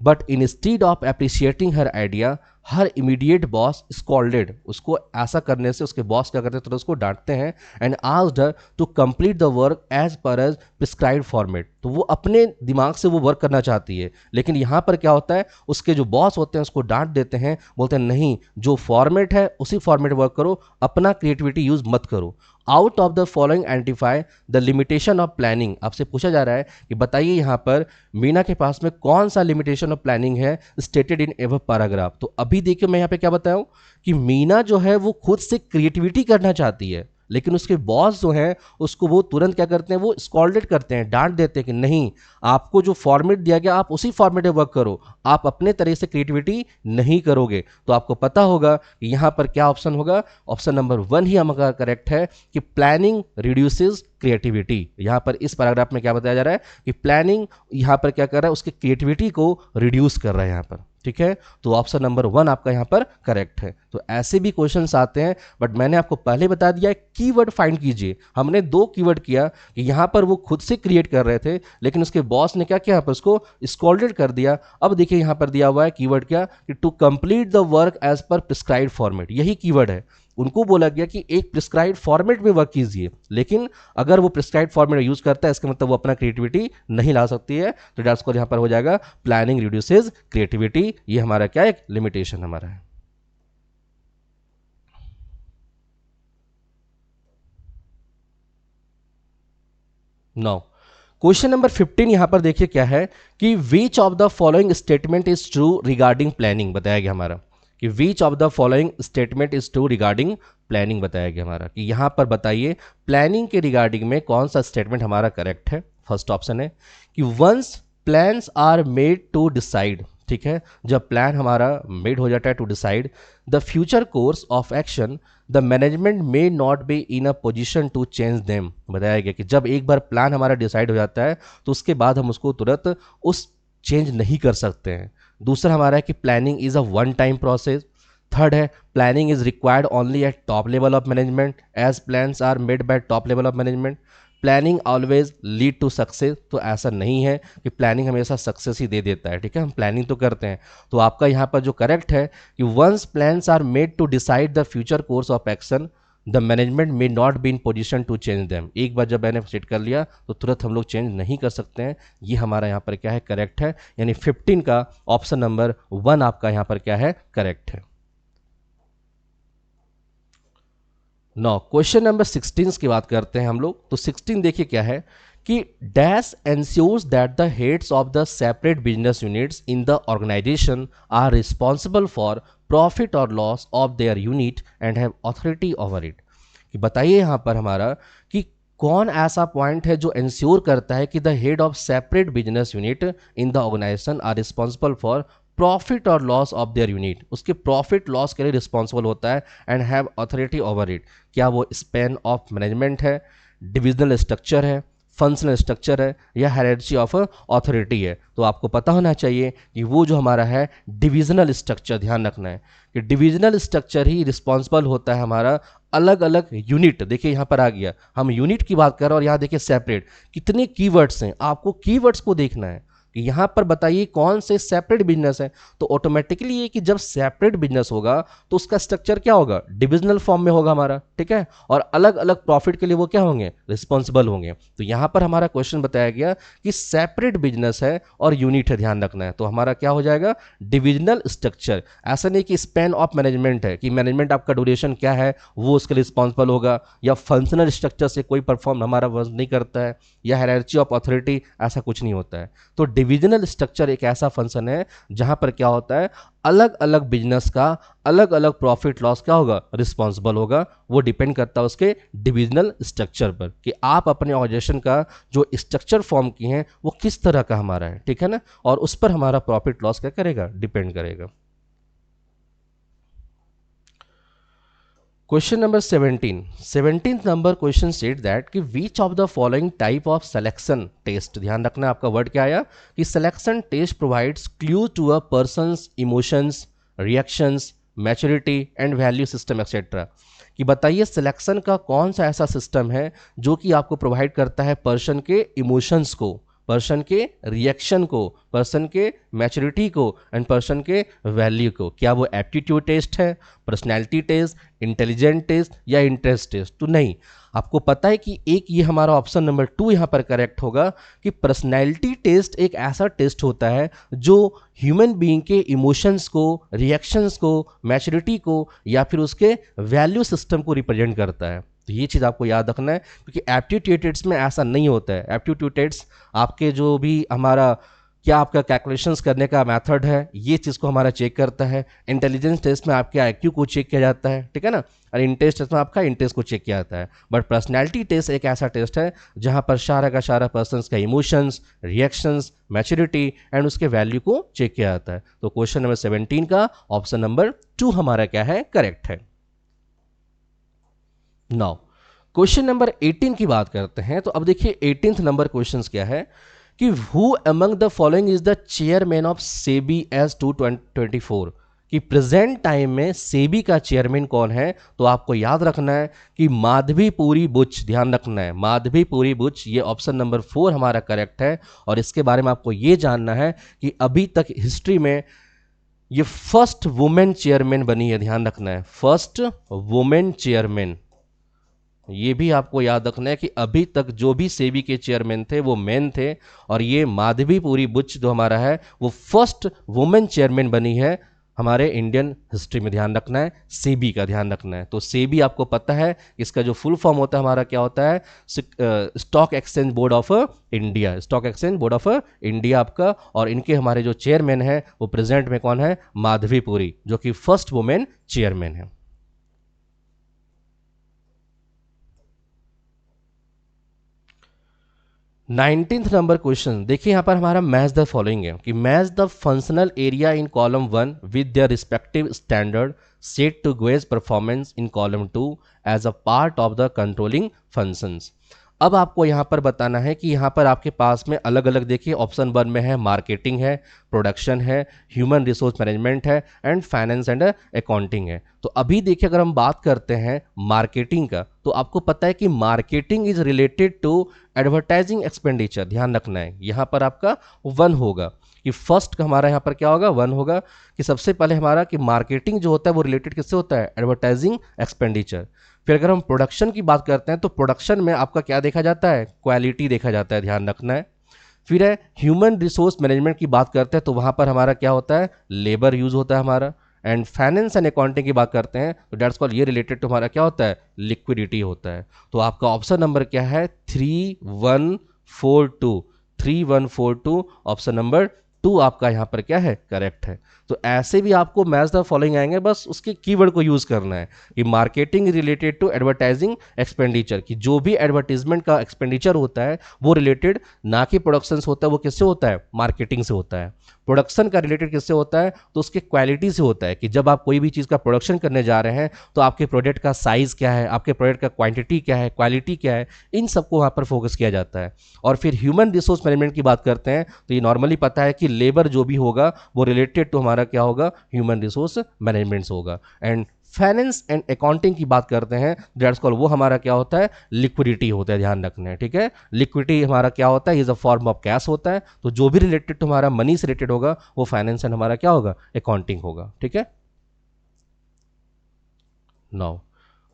But instead of appreciating her idea, her immediate boss scolded. उसको ऐसा करने से उसके boss क्या करते हैं, तो उसको डांटते हैं। And asked her to complete the work as per as prescribed format. तो वो अपने दिमाग से वो वर्क करना चाहती है, लेकिन यहाँ पर क्या होता है, उसके जो बॉस होते हैं उसको डांट देते हैं, बोलते हैं नहीं, जो फॉर्मेट है उसी फॉर्मेट वर्क करो, अपना क्रिएटिविटी यूज मत करो। Out of the following identify the limitation of planning. आपसे पूछा जा रहा है कि बताइए यहाँ पर मीना के पास में कौन सा लिमिटेशन ऑफ प्लानिंग है स्टेटेड इन एव पैराग्राफ। तो अभी देखिए मैं यहाँ पे क्या बताऊँ कि मीना जो है वो खुद से क्रिएटिविटी करना चाहती है, लेकिन उसके बॉस जो हैं उसको वो तुरंत क्या करते हैं, वो स्कॉल्डेड करते हैं, डांट देते हैं कि नहीं, आपको जो फॉर्मेट दिया गया आप उसी फॉर्मेट में वर्क करो, आप अपने तरह से क्रिएटिविटी नहीं करोगे। तो आपको पता होगा कि यहाँ पर क्या ऑप्शन होगा, ऑप्शन नंबर 1 ही हमारा करेक्ट है कि प्लानिंग रिड्यूसेस क्रिएटिविटी। यहाँ पर इस पैराग्राफ में क्या बताया जा रहा है कि प्लानिंग यहाँ पर क्या कर रहा है, उसकी क्रिएटिविटी को रिड्यूस कर रहा है यहाँ पर, ठीक है। तो ऑप्शन नंबर 1 आपका यहाँ पर करेक्ट है। तो ऐसे भी क्वेश्चंस आते हैं, बट मैंने आपको पहले बता दिया है कीवर्ड फाइंड कीजिए। हमने 2 कीवर्ड किया कि यहाँ पर वो खुद से क्रिएट कर रहे थे, लेकिन उसके बॉस ने क्या किया, यहाँ पर उसको स्कॉल्डेड कर दिया। अब देखिए यहाँ पर दिया हुआ है कीवर्ड क्या, कि to complete the work as per prescribed format, यही कीवर्ड है। उनको बोला गया कि एक प्रिस्क्राइब्ड फॉर्मेट में वर्क कीजिए, लेकिन अगर वो प्रिस्क्राइब्ड फॉर्मेट यूज करता है, इसका मतलब वो अपना क्रिएटिविटी नहीं ला सकती है। तो डेट्स को यहाँ पर हो जाएगा प्लानिंग रिड्यूसेस क्रिएटिविटी, ये हमारा क्या है, एक लिमिटेशन हमारा है। नाउ क्वेश्चन नंबर 15 यहां पर देखिए क्या है कि which of the following statement is true regarding planning, बताया गया हमारा कि which of the following statement is true regarding planning, बताया गया हमारा कि यहां पर बताइए प्लानिंग के रिगार्डिंग में कौन सा स्टेटमेंट हमारा करेक्ट है। फर्स्ट ऑप्शन है कि once plans are made to decide, ठीक है, जब प्लान हमारा मेड हो जाता है to decide the future course of action, the management may not be in a position to change them, बताया गया कि जब एक बार प्लान हमारा डिसाइड हो जाता है तो उसके बाद हम उसको तुरंत उस चेंज नहीं कर सकते हैं। दूसरा हमारा है कि planning is a one time process. Third है planning is required only at top level of management as plans are made by top level of management. Planning always lead to success, तो ऐसा नहीं है कि प्लानिंग हमेशा success ही दे देता है, ठीक है, हम प्लानिंग तो करते हैं। तो आपका यहाँ पर जो करेक्ट है कि once plans are made to decide the future course of action, the management may not be in position to change them, एक बार जब मैंने सेट कर लिया तो तुरंत हम लोग चेंज नहीं कर सकते हैं। ये हमारा यहाँ पर क्या है, करेक्ट है, यानी 15 का ऑप्शन नंबर 1 आपका यहाँ पर क्या है, करेक्ट है। नौ क्वेश्चन नंबर 16 की बात करते हैं हम लोग। तो 16 देखिए क्या है कि dash ensures that the heads of the separate business units in the organisation are responsible for profit और loss of their unit and have authority over it, कि बताइए यहाँ पर हमारा कि कौन ऐसा पॉइंट है जो इंश्योर करता है कि the head of separate business unit in the organisation are responsible for profit और लॉस ऑफ देयर यूनिट, उसके प्रॉफिट लॉस के लिए रिस्पॉन्सिबल होता है and have authority over it. क्या वो स्पैन ऑफ मैनेजमेंट है, डिविजनल स्ट्रक्चर है, फंक्शनल स्ट्रक्चर है, या हायरार्की ऑफ अथॉरिटी है। तो आपको पता होना चाहिए कि वो जो हमारा है डिविजनल स्ट्रक्चर, ध्यान रखना है कि डिविजनल स्ट्रक्चर ही रिस्पॉन्सिबल होता है हमारा अलग अलग यूनिट। देखिए यहाँ पर आ गया, हम यूनिट की बात कर रहे हैं और यहाँ देखिए सेपरेट, कितने कीवर्ड्स हैं, आपको कीवर्ड्स को देखना है कि यहाँ पर बताइए कौन से सेपरेट बिजनेस है। तो ऑटोमेटिकली ये कि जब सेपरेट बिजनेस होगा तो उसका स्ट्रक्चर क्या होगा, डिविजनल फॉर्म में होगा हमारा, ठीक है, और अलग अलग प्रॉफिट के लिए वो क्या होंगे, रिस्पॉन्सिबल होंगे। तो यहाँ पर हमारा क्वेश्चन बताया गया कि सेपरेट बिजनेस है और यूनिट है, ध्यान रखना है। तो हमारा क्या हो जाएगा, डिविजनल स्ट्रक्चर। ऐसा नहीं कि स्पैन ऑफ मैनेजमेंट है कि मैनेजमेंट आपका ड्यूरेशन क्या है वो उसके लिए रिस्पॉन्सिबल होगा, या फंक्शनल स्ट्रक्चर से कोई परफॉर्म हमारा वर्क नहीं करता है, या हायरार्की ऑफ अथॉरिटी, ऐसा कुछ नहीं होता है। तो डिविजनल स्ट्रक्चर एक ऐसा फंक्शन है जहां पर क्या होता है, अलग अलग बिजनेस का अलग अलग प्रॉफिट लॉस क्या होगा, रिस्पॉन्सिबल होगा। वो डिपेंड करता है उसके डिविजनल स्ट्रक्चर पर कि आप अपने ऑर्गेनाइजेशन का जो स्ट्रक्चर फॉर्म किए हैं वो किस तरह का हमारा है, ठीक है ना, और उस पर हमारा प्रॉफिट लॉस क्या करेगा, डिपेंड करेगा। Question number 17 number question state that कि which of the following type of selection test, ध्यान रखना आपका वर्ड क्या आया कि selection test provides clue to a person's emotions, reactions, maturity and value system etcetera, कि बताइए सिलेक्शन का कौन सा ऐसा सिस्टम है जो कि आपको प्रोवाइड करता है पर्सन के इमोशंस को, पर्सन के रिएक्शन को, पर्सन के मैच्योरिटी को एंड पर्सन के वैल्यू को। क्या वो एप्टीट्यूड टेस्ट है, पर्सनैलिटी टेस्ट, इंटेलिजेंट टेस्ट या इंटरेस्ट टेस्ट? तो नहीं, आपको पता है कि एक ये हमारा ऑप्शन नंबर 2 यहाँ पर करेक्ट होगा कि पर्सनैलिटी टेस्ट एक ऐसा टेस्ट होता है जो ह्यूमन बीइंग के इमोशंस को, रिएक्शंस को, मैच्योरिटी को या फिर उसके वैल्यू सिस्टम को रिप्रेजेंट करता है। तो ये चीज़ आपको याद रखना है क्योंकि एप्टीट्यूड टेस्ट में ऐसा नहीं होता है। एप्टीट्यूड टेस्ट आपके जो भी हमारा क्या आपका कैलकुलेशंस करने का मेथड है, ये चीज़ को हमारा चेक करता है। इंटेलिजेंस टेस्ट में आपके आईक्यू को चेक किया जाता है, ठीक है ना, और इंटेस्ट टेस्ट में आपका इंटेस्ट को चेक किया जाता है। बट पर्सनैलिटी टेस्ट एक ऐसा टेस्ट है जहाँ पर सारा का सारा पर्सन का इमोशंस, रिएक्शंस, मैच्योरिटी एंड उसके वैल्यू को चेक किया जाता है। तो क्वेश्चन नंबर 17 का ऑप्शन नंबर 2 हमारा क्या है, करेक्ट है। नाउ क्वेश्चन नंबर 18 की बात करते हैं। तो अब देखिए 18th नंबर क्वेश्चन क्या है कि who among the following is the chairman of SEBI as 2024, कि प्रेजेंट टाइम में सेबी का चेयरमैन कौन है। तो आपको याद रखना है कि माधवीपुरी बुच, ध्यान रखना है माधवीपुरी बुच, ये ऑप्शन नंबर 4 हमारा करेक्ट है। और इसके बारे में आपको ये जानना है कि अभी तक हिस्ट्री में ये फर्स्ट वुमेन चेयरमैन बनी है, ध्यान रखना है फर्स्ट वुमेन चेयरमैन। ये भी आपको याद रखना है कि अभी तक जो भी सेबी के चेयरमैन थे वो मेन थे, और ये माधवीपुरी बुच जो हमारा है वो फर्स्ट वुमेन चेयरमैन बनी है हमारे इंडियन हिस्ट्री में। ध्यान रखना है सेबी का, ध्यान रखना है। तो सेबी आपको पता है इसका जो फुल फॉर्म होता है हमारा क्या होता है, stock exchange board of India, stock exchange board of India आपका। और इनके हमारे जो चेयरमैन है वो प्रेजेंट में कौन है, माधवीपुरी, जो कि फर्स्ट वुमेन चेयरमैन है। 19th नंबर क्वेश्चन देखिए, यहां पर हमारा मैच द फॉलोइंग है कि match the functional area in column 1 with their respective standard set to gauge performance in column 2 as a part of the controlling functions. अब आपको यहाँ पर बताना है कि यहाँ पर आपके पास में अलग अलग देखिए ऑप्शन 1 में है मार्केटिंग है, प्रोडक्शन है, ह्यूमन रिसोर्स मैनेजमेंट है एंड फाइनेंस एंड अकाउंटिंग है। तो अभी देखिए अगर हम बात करते हैं मार्केटिंग का, तो आपको पता है कि marketing is related to advertising expenditure. ध्यान रखना है यहाँ पर आपका 1 होगा कि फर्स्ट का हमारा यहाँ पर क्या होगा, 1 होगा कि सबसे पहले हमारा कि मार्केटिंग जो होता है वो रिलेटेड किससे होता है, एडवर्टाइजिंग एक्सपेंडिचर। फिर अगर हम प्रोडक्शन की बात करते हैं तो प्रोडक्शन में आपका क्या देखा जाता है, क्वालिटी देखा जाता है, ध्यान रखना है। फिर है ह्यूमन रिसोर्स मैनेजमेंट की बात करते हैं तो वहां पर हमारा क्या होता है, लेबर यूज होता है हमारा। एंड फाइनेंस एंड अकाउंटिंग की बात करते हैं तो डेट्स कॉल्ड, ये रिलेटेड टू हमारा क्या होता है, लिक्विडिटी होता है। तो आपका ऑप्शन नंबर क्या है, 3142, 3142 ऑप्शन नंबर 2 आपका यहाँ पर क्या है, करेक्ट है। तो ऐसे भी आपको मैच द फॉलोइंग आएंगे, बस उसके कीवर्ड को यूज करना है कि marketing related to advertising expenditure, कि जो भी एडवर्टीजमेंट का एक्सपेंडिचर होता है वो रिलेटेड ना कि प्रोडक्शन से होता है, वो किससे होता है, मार्केटिंग से होता है। प्रोडक्शन का रिलेटेड किससे होता है, तो उसके क्वालिटी से होता है कि जब आप कोई भी चीज़ का प्रोडक्शन करने जा रहे हैं तो आपके प्रोडक्ट का साइज क्या है, आपके प्रोडक्ट का क्वांटिटी क्या है, क्वालिटी क्या है, इन सबको वहाँ पर फोकस किया जाता है। और फिर ह्यूमन रिसोर्स मैनेजमेंट की बात करते हैं तो ये नॉर्मली पता है कि लेबर जो भी होगा वो रिलेटेड टू हमारा क्या होगा, ह्यूमन रिसोर्स मैनेजमेंट से होगा। एंड फाइनेंस एंड अकाउंटिंग की बात करते हैं दैट्स कॉल्ड, वो हमारा क्या होता है, लिक्विडिटी होता है, ध्यान रखना है, ठीक है। लिक्विडिटी हमारा क्या होता है, is a form of cash होता है। तो जो भी रिलेटेड टू हमारा मनी से रिलेटेड होगा वो फाइनेंस एंड हमारा क्या होगा, अकाउंटिंग होगा, ठीक है। Now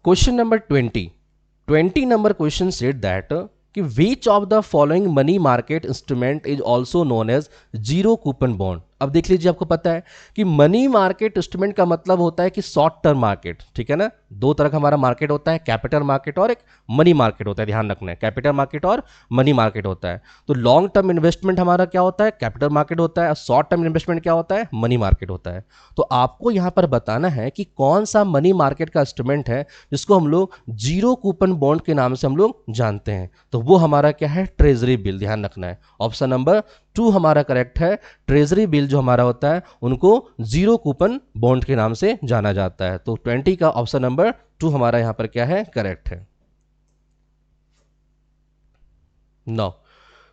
question number 20 number question said that कि which of the following money market instrument is also known as zero coupon bond. अब देख लीजिए, आपको पता है कि मनी मार्केट इंस्ट्रूमेंट का मतलब होता है कि शॉर्ट टर्म मार्केट, ठीक है ना। दो तरह का हमारा मार्केट होता है, कैपिटल मार्केट और एक मनी मार्केट होता है, ध्यान रखना है, कैपिटल मार्केट और मनी मार्केट होता है। तो लॉन्ग टर्म इन्वेस्टमेंट हमारा क्या होता है, कैपिटल मार्केट होता है, और शॉर्ट टर्म इन्वेस्टमेंट क्या होता है, मनी मार्केट होता है। तो आपको यहां पर बताना है कि कौन सा मनी मार्केट का इंस्ट्रूमेंट है जिसको हम लोग जीरो कूपन बॉन्ड के नाम से हम लोग जानते हैं। तो वो हमारा क्या है, ट्रेजरी बिल, ध्यान रखना है। ऑप्शन नंबर 2 हमारा करेक्ट है। ट्रेजरी बिल जो हमारा होता है उनको जीरो कूपन बॉन्ड के नाम से जाना जाता है। तो 20 का ऑप्शन नंबर 2 हमारा यहां पर क्या है, करेक्ट है। नाउ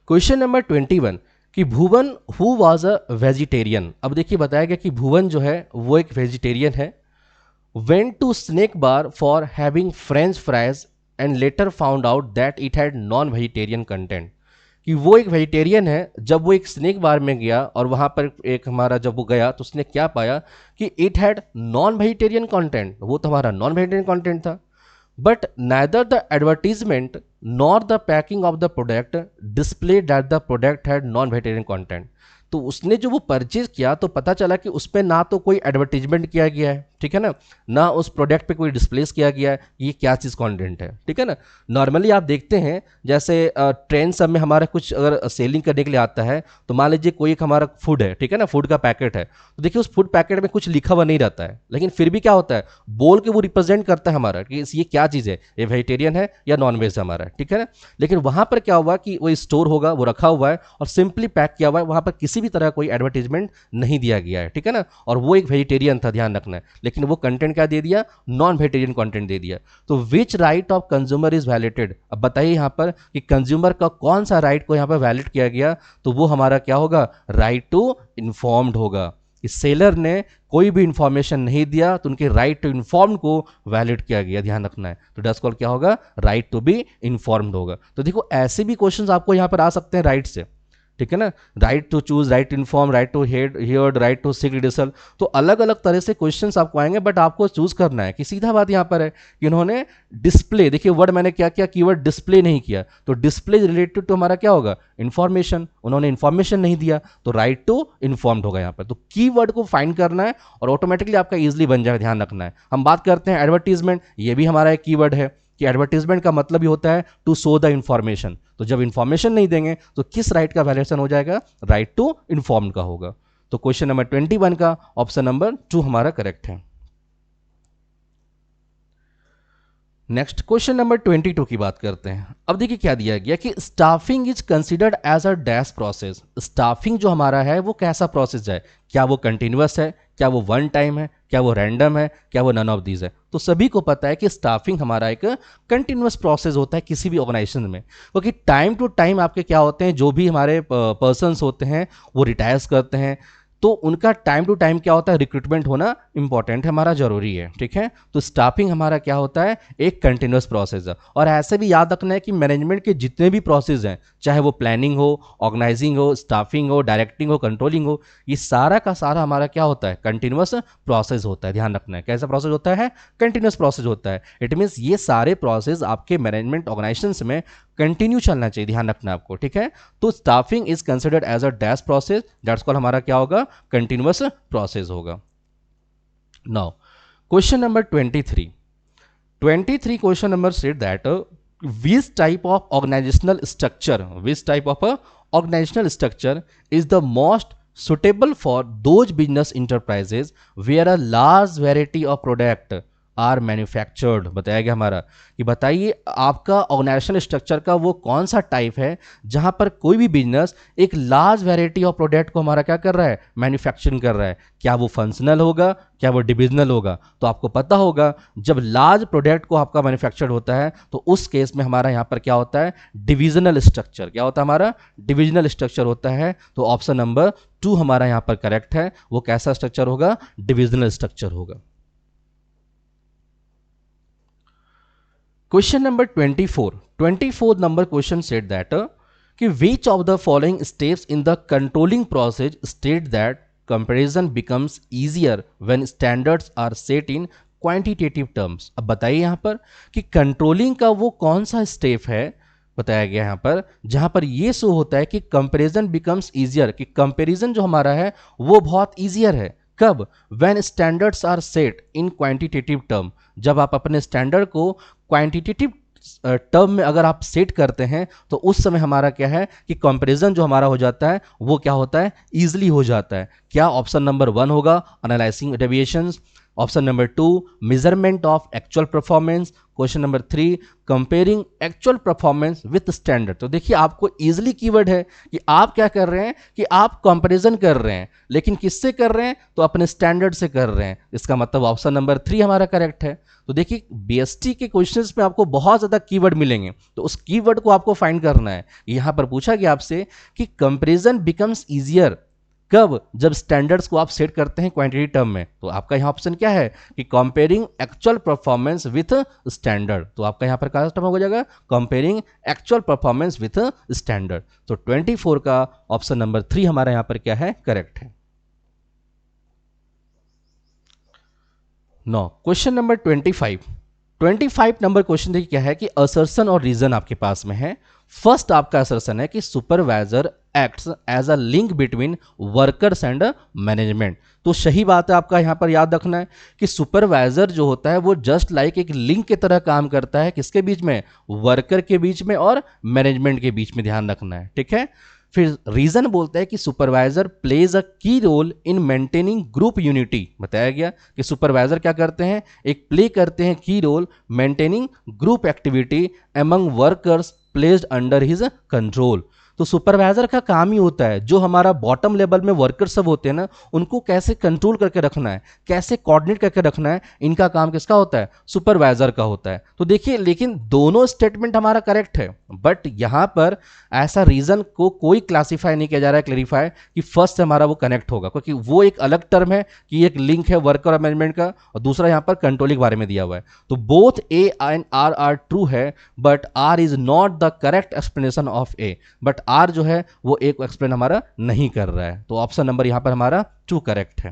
क्वेश्चन नंबर 21 कि भुवन हु वाज अ वेजिटेरियन। अब देखिए बताया गया कि भुवन जो है वो एक वेजिटेरियन है। went to snack bar for having french fries and later found out that it had non-vegetarian content। कि वो एक वेजिटेरियन है, जब वो एक स्नैक बार में गया और वहां पर एक हमारा जब वो गया तो उसने क्या पाया कि it had non vegetarian content, वो तो हमारा नॉन वेजिटेरियन कंटेंट था। But neither the advertisement nor the packing of the product display that the product had non vegetarian content. तो उसने जो वो परचेज किया तो पता चला कि उस पर ना तो कोई एडवर्टीजमेंट किया गया है, ठीक है ना उस प्रोडक्ट पे कोई डिस्प्लेस किया गया है ये क्या चीज़ कंटेंट है, ठीक है ना। नॉर्मली आप देखते हैं जैसे ट्रेन सब में हमारा कुछ अगर सेलिंग करने के लिए आता है तो मान लीजिए कोई एक हमारा फूड है, ठीक है ना, फूड का पैकेट है, तो देखिए उस फूड पैकेट में कुछ लिखा हुआ नहीं रहता है, लेकिन फिर भी क्या होता है बोल के वो रिप्रेजेंट करता है हमारा कि ये क्या चीज़ है, ये वेजिटेरियन है या नॉन वेज है हमारा, ठीक है ना। लेकिन वहाँ पर क्या हुआ कि वो स्टोर होगा, वो रखा हुआ है और सिंपली पैक किया हुआ है, वहाँ पर किसी भी तरह कोई एडवर्टीजमेंट नहीं दिया गया है, ठीक है ना, और वो एक वेजिटेरियन था, ध्यान रखना है, लेकिन वो कंटेंट क्या दे दिया, नॉन वेजिटेरियन कंटेंट दे दिया। तो which right of consumer is validated, अब बताइए यहाँ पर कि कंज्यूमर का कौन सा राइट को यहाँ पर वैलिड किया गया, तो वो हमारा क्या होगा, राइट टू इन्फॉर्म्ड होगा। इस सेलर ने कोई भी इंफॉर्मेशन नहीं दिया तो उनके राइट टू इन्फॉर्म को वैलिड किया गया, ध्यान रखना है। तो डस कॉल क्या होगा, राइट टू बी इन्फॉर्म्ड होगा। तो देखो ऐसे भी क्वेश्चंस आपको यहां पर आ सकते हैं राइट से, ठीक है ना, right to choose, right to inform, right to heard, right to seek redressal. तो अलग अलग तरह से क्वेश्चंस आपको आएंगे, बट आपको चूज करना है कि सीधा बात यहां पर है कि इन्होंने डिस्प्ले, देखिए वर्ड मैंने क्या किया, कीवर्ड डिस्प्ले नहीं किया, तो डिस्प्ले रिलेटेड टू हमारा क्या होगा, इंफॉर्मेशन, उन्होंने इंफॉर्मेशन नहीं दिया तो राइट टू इन्फॉर्म्ड होगा यहाँ पर। तो कीवर्ड को फाइंड करना है और ऑटोमेटिकली आपका इजिली बन जाएगा, ध्यान रखना है। हम बात करते हैं एडवर्टीजमेंट, ये भी हमारा एक कीवर्ड है कि एडवर्टीजमेंट का मतलब ही होता है टू शो द इंफॉर्मेशन। तो जब इंफॉर्मेशन नहीं देंगे तो किस राइट का वैल्यूएशन हो जाएगा, राइट टू इन्फॉर्म का होगा। तो क्वेश्चन नंबर 21 का ऑप्शन नंबर 2 हमारा करेक्ट है। नेक्स्ट क्वेश्चन नंबर 22 की बात करते हैं। अब देखिए क्या दिया गया कि staffing is considered as a dash process. Staffing जो हमारा है वो कैसा प्रोसेस है, क्या वो कंटिन्यूअस है, क्या वो वन टाइम है, क्या वो रैंडम है, क्या वो नन ऑफ दीज है। तो सभी को पता है कि स्टाफिंग हमारा एक कंटिन्यूअस प्रोसेस होता है किसी भी ऑर्गेनाइजेशन में, क्योंकि टाइम टू टाइम आपके क्या होते हैं, जो भी हमारे पर्सन्स होते हैं वो रिटायर्स करते हैं, तो उनका टाइम टू टाइम क्या होता है, रिक्रूटमेंट होना इंपॉर्टेंट है, हमारा जरूरी है, ठीक है। तो स्टाफिंग हमारा क्या होता है, एक कंटिन्यूअस प्रोसेस है। और ऐसे भी याद रखना है कि मैनेजमेंट के जितने भी प्रोसेस हैं, चाहे वो प्लानिंग हो, ऑर्गेनाइजिंग हो, स्टाफिंग हो, डायरेक्टिंग हो, कंट्रोलिंग हो, ये सारा का सारा हमारा क्या होता है, कंटिन्यूअस प्रोसेस होता है। ध्यान रखना है कैसा प्रोसेस होता है, कंटिन्यूअस प्रोसेस होता है। इट मीन्स ये सारे प्रोसेस आपके मैनेजमेंट ऑर्गेनाइजेशन में कंटिन्यू चलना चाहिए, ध्यान रखना आपको, ठीक है। तो staffing is considered as a dash process, that's called हमारा क्या होगा, कंटिन्यूअस प्रोसेस होगा। Now question number 23 question number said that which type of organizational structure is the most suitable for those business enterprises where a large variety of product are manufactured. बताया गया हमारा कि बताइए आपका ऑर्गेनाइजेशनल स्ट्रक्चर का वो कौन सा टाइप है जहां पर कोई भी बिजनेस एक लार्ज वैरायटी ऑफ प्रोडक्ट को हमारा क्या कर रहा है, मैन्युफैक्चरिंग कर रहा है। क्या वो फंक्शनल होगा, क्या वो डिविजनल होगा। तो आपको पता होगा जब लार्ज प्रोडक्ट को आपका मैन्युफैक्चर्ड होता है तो उस केस में हमारा यहाँ पर क्या होता है, डिविजनल स्ट्रक्चर। क्या होता है हमारा, डिविजनल स्ट्रक्चर होता है। तो ऑप्शन नंबर 2 हमारा यहाँ पर करेक्ट है। वो कैसा स्ट्रक्चर होगा, डिविजनल स्ट्रक्चर होगा। Question number 24 number question set that कि which of the following steps in the controlling process state that comparison becomes easier when standards are set in quantitative terms. अब बताइए यहां पर कि कंट्रोलिंग का वो कौन सा स्टेप है, बताया गया यहां पर जहां पर ये शो होता है कि कंपैरिजन बिकम्स इजियर, कि कंपैरिजन जो हमारा है वो बहुत इजियर है। कब, when standards are set in quantitative term, जब आप अपने स्टैंडर्ड को क्वांटिटेटिव टर्म में अगर आप सेट करते हैं तो उस समय हमारा क्या है कि कंपैरिजन जो हमारा हो जाता है वो क्या होता है, इजीली हो जाता है। क्या ऑप्शन नंबर 1 होगा, analysing deviations. Option number 2, measurement of actual performance. Question number 3, comparing actual performance with standard. तो देखिए आपको इजीली कीवर्ड है कि आप क्या कर रहे हैं कि आप कंपैरिजन कर रहे हैं, लेकिन किससे कर रहे हैं, तो अपने स्टैंडर्ड से कर रहे हैं। इसका मतलब ऑप्शन नंबर 3 हमारा करेक्ट है। तो देखिए बीएसटी के क्वेश्चंस में आपको बहुत ज्यादा कीवर्ड मिलेंगे, तो उस कीवर्ड को आपको फाइंड करना है। यहां पर पूछा गया आपसे कि कंपैरिजन बिकम्स इजियर कब, जब स्टैंडर्ड्स को आप सेट करते हैं क्वांटिटी टर्म में। तो आपका यहां ऑप्शन क्या है कि comparing actual performance with standard. तो आपका यहां पर क्या टर्म हो जाएगा, comparing actual performance with standard. तो 24 का ऑप्शन नंबर 3 हमारा यहां पर क्या है, करेक्ट है। No question number 25 25 number question देखिए क्या है कि असर्शन और रीजन आपके पास में है। फर्स्ट आपका असर्शन है कि supervisor acts as a link between workers and management. तो सही बात है, आपका यहां पर याद रखना है कि सुपरवाइजर जो होता है वो जस्ट लाइक एक लिंक की तरह काम करता है, किसके बीच में, वर्कर के बीच में और मैनेजमेंट के बीच में, ध्यान रखना है, ठीक है। फिर रीजन बोलता है कि supervisor plays a key role in maintaining group unity. बताया गया कि सुपरवाइजर क्या करते हैं, एक प्ले करते हैं key role maintaining group activity among workers placed under his control. तो सुपरवाइजर का काम ही होता है जो हमारा बॉटम लेवल में वर्कर सब होते हैं ना, उनको कैसे कंट्रोल करके रखना है, कैसे कोऑर्डिनेट करके रखना है, इनका काम किसका होता है, सुपरवाइजर का होता है। तो देखिए लेकिन दोनों स्टेटमेंट हमारा करेक्ट है, बट यहां पर ऐसा रीजन को कोई क्लासिफाई नहीं किया जा रहा है, क्लेरिफाई कि फर्स्ट से हमारा वो कनेक्ट होगा, क्योंकि वो एक अलग टर्म है कि एक लिंक है वर्कर और मैनेजमेंट का, और दूसरा यहां पर कंट्रोलिंग के बारे में दिया हुआ है। तो both A and R are true है, but R is not the correct explanation of A. But R जो है वो एक एक्सप्लेन हमारा नहीं कर रहा है, तो ऑप्शन नंबर यहां पर हमारा 2 करेक्ट है।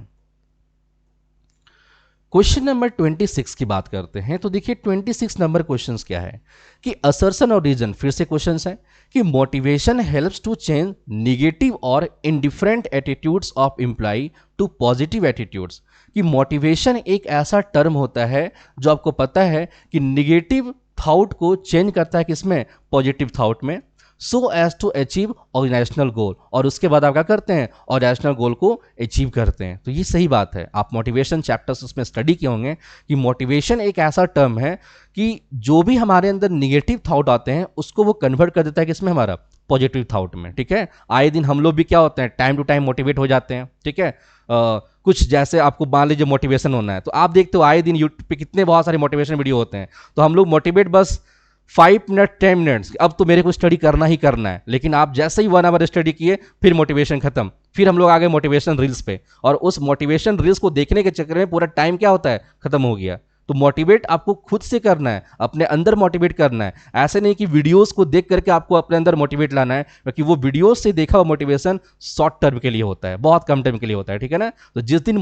क्वेश्चन नंबर 26 की बात करते हैं। तो देखिए 26 नंबर क्वेश्चन क्या है कि असर्शन और रीजन, फिर से क्वेश्चन है कि motivation helps to change negative और indifferent attitudes of employee to positive attitudes. कि मोटिवेशन एक ऐसा टर्म होता है जो आपको पता है कि निगेटिव थॉट को चेंज करता है किसमें, पॉजिटिव थॉट में, so as to achieve organisational goal, और उसके बाद आप क्या करते हैं, ऑर्गेनाइजेशनल गोल को अचीव करते हैं। तो ये सही बात है, आप मोटिवेशन चैप्टर्स उसमें स्टडी किए होंगे कि मोटिवेशन एक ऐसा टर्म है कि जो भी हमारे अंदर निगेटिव थॉट आते हैं उसको वो कन्वर्ट कर देता है किसमें, हमारा पॉजिटिव थॉट में, ठीक है। आए दिन हम लोग भी क्या होते हैं, टाइम टू टाइम मोटिवेट हो जाते हैं, ठीक है। कुछ जैसे आपको मान लीजिए मोटिवेशन होना है, तो आप देखते हो आए दिन यूट्यूब पे कितने बहुत सारे मोटिवेशन वीडियो होते हैं, तो हम लोग मोटिवेट बस 5 मिनट 10 मिनट्स, अब तो मेरे को स्टडी करना ही करना है, लेकिन आप जैसे ही 1 आवर स्टडी किए फिर मोटिवेशन खत्म, फिर हम लोग आ गए मोटिवेशन रील्स पे, और उस मोटिवेशन रील्स को देखने के चक्कर में पूरा टाइम क्या होता है, खत्म हो गया। तो मोटिवेट आपको खुद से करना है, अपने अंदर मोटिवेट करना है, ऐसे नहीं कि वीडियोस को देख करके आपको अपने अंदर मोटिवेट लाना है, क्योंकि वो वीडियोस से देखा हुआ मोटिवेशन शॉर्ट टर्म के लिए होता है, बहुत कम टाइम के लिए होता है, ठीक है ना। तो जिस दिन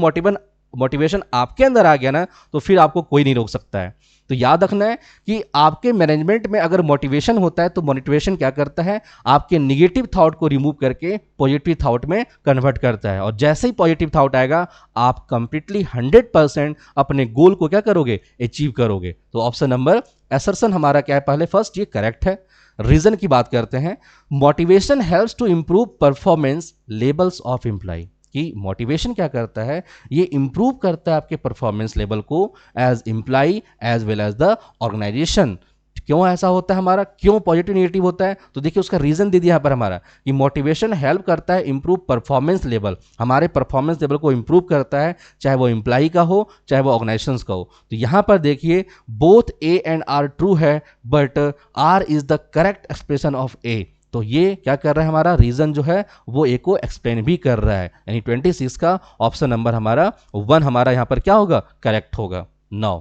मोटिवेशन आपके अंदर आ गया ना, तो फिर आपको कोई नहीं रोक सकता है। तो याद रखना है कि आपके मैनेजमेंट में अगर मोटिवेशन होता है तो मोटिवेशन क्या करता है, आपके निगेटिव थॉट को रिमूव करके पॉजिटिव थॉट में कन्वर्ट करता है, और जैसे ही पॉजिटिव थॉट आएगा आप कंप्लीटली 100% अपने गोल को क्या करोगे, अचीव करोगे। तो ऑप्शन नंबर असर्शन हमारा क्या है, पहले फर्स्ट ये करेक्ट है। रीजन की बात करते हैं, motivation helps to improve performance levels of employee. कि मोटिवेशन क्या करता है, ये इंप्रूव करता है आपके परफॉर्मेंस लेवल को as employee as well as the organisation. क्यों ऐसा होता है हमारा, क्यों पॉजिटिव नेगेटिव होता है, तो देखिए उसका रीजन दे दिया यहाँ पर हमारा कि मोटिवेशन हेल्प करता है इंप्रूव परफॉर्मेंस लेवल, हमारे परफॉर्मेंस लेवल को इंप्रूव करता है, चाहे वो एम्प्लॉय का हो चाहे वो ऑर्गेनाइजेशन का हो। तो यहाँ पर देखिए both A and R true है, but R is the correct expression of A. तो ये क्या कर रहा है, हमारा रीजन जो है वो ए को एक्सप्लेन भी कर रहा है, यानी 26 का ऑप्शन नंबर हमारा 1 हमारा यहां पर क्या होगा, करेक्ट होगा। नाउ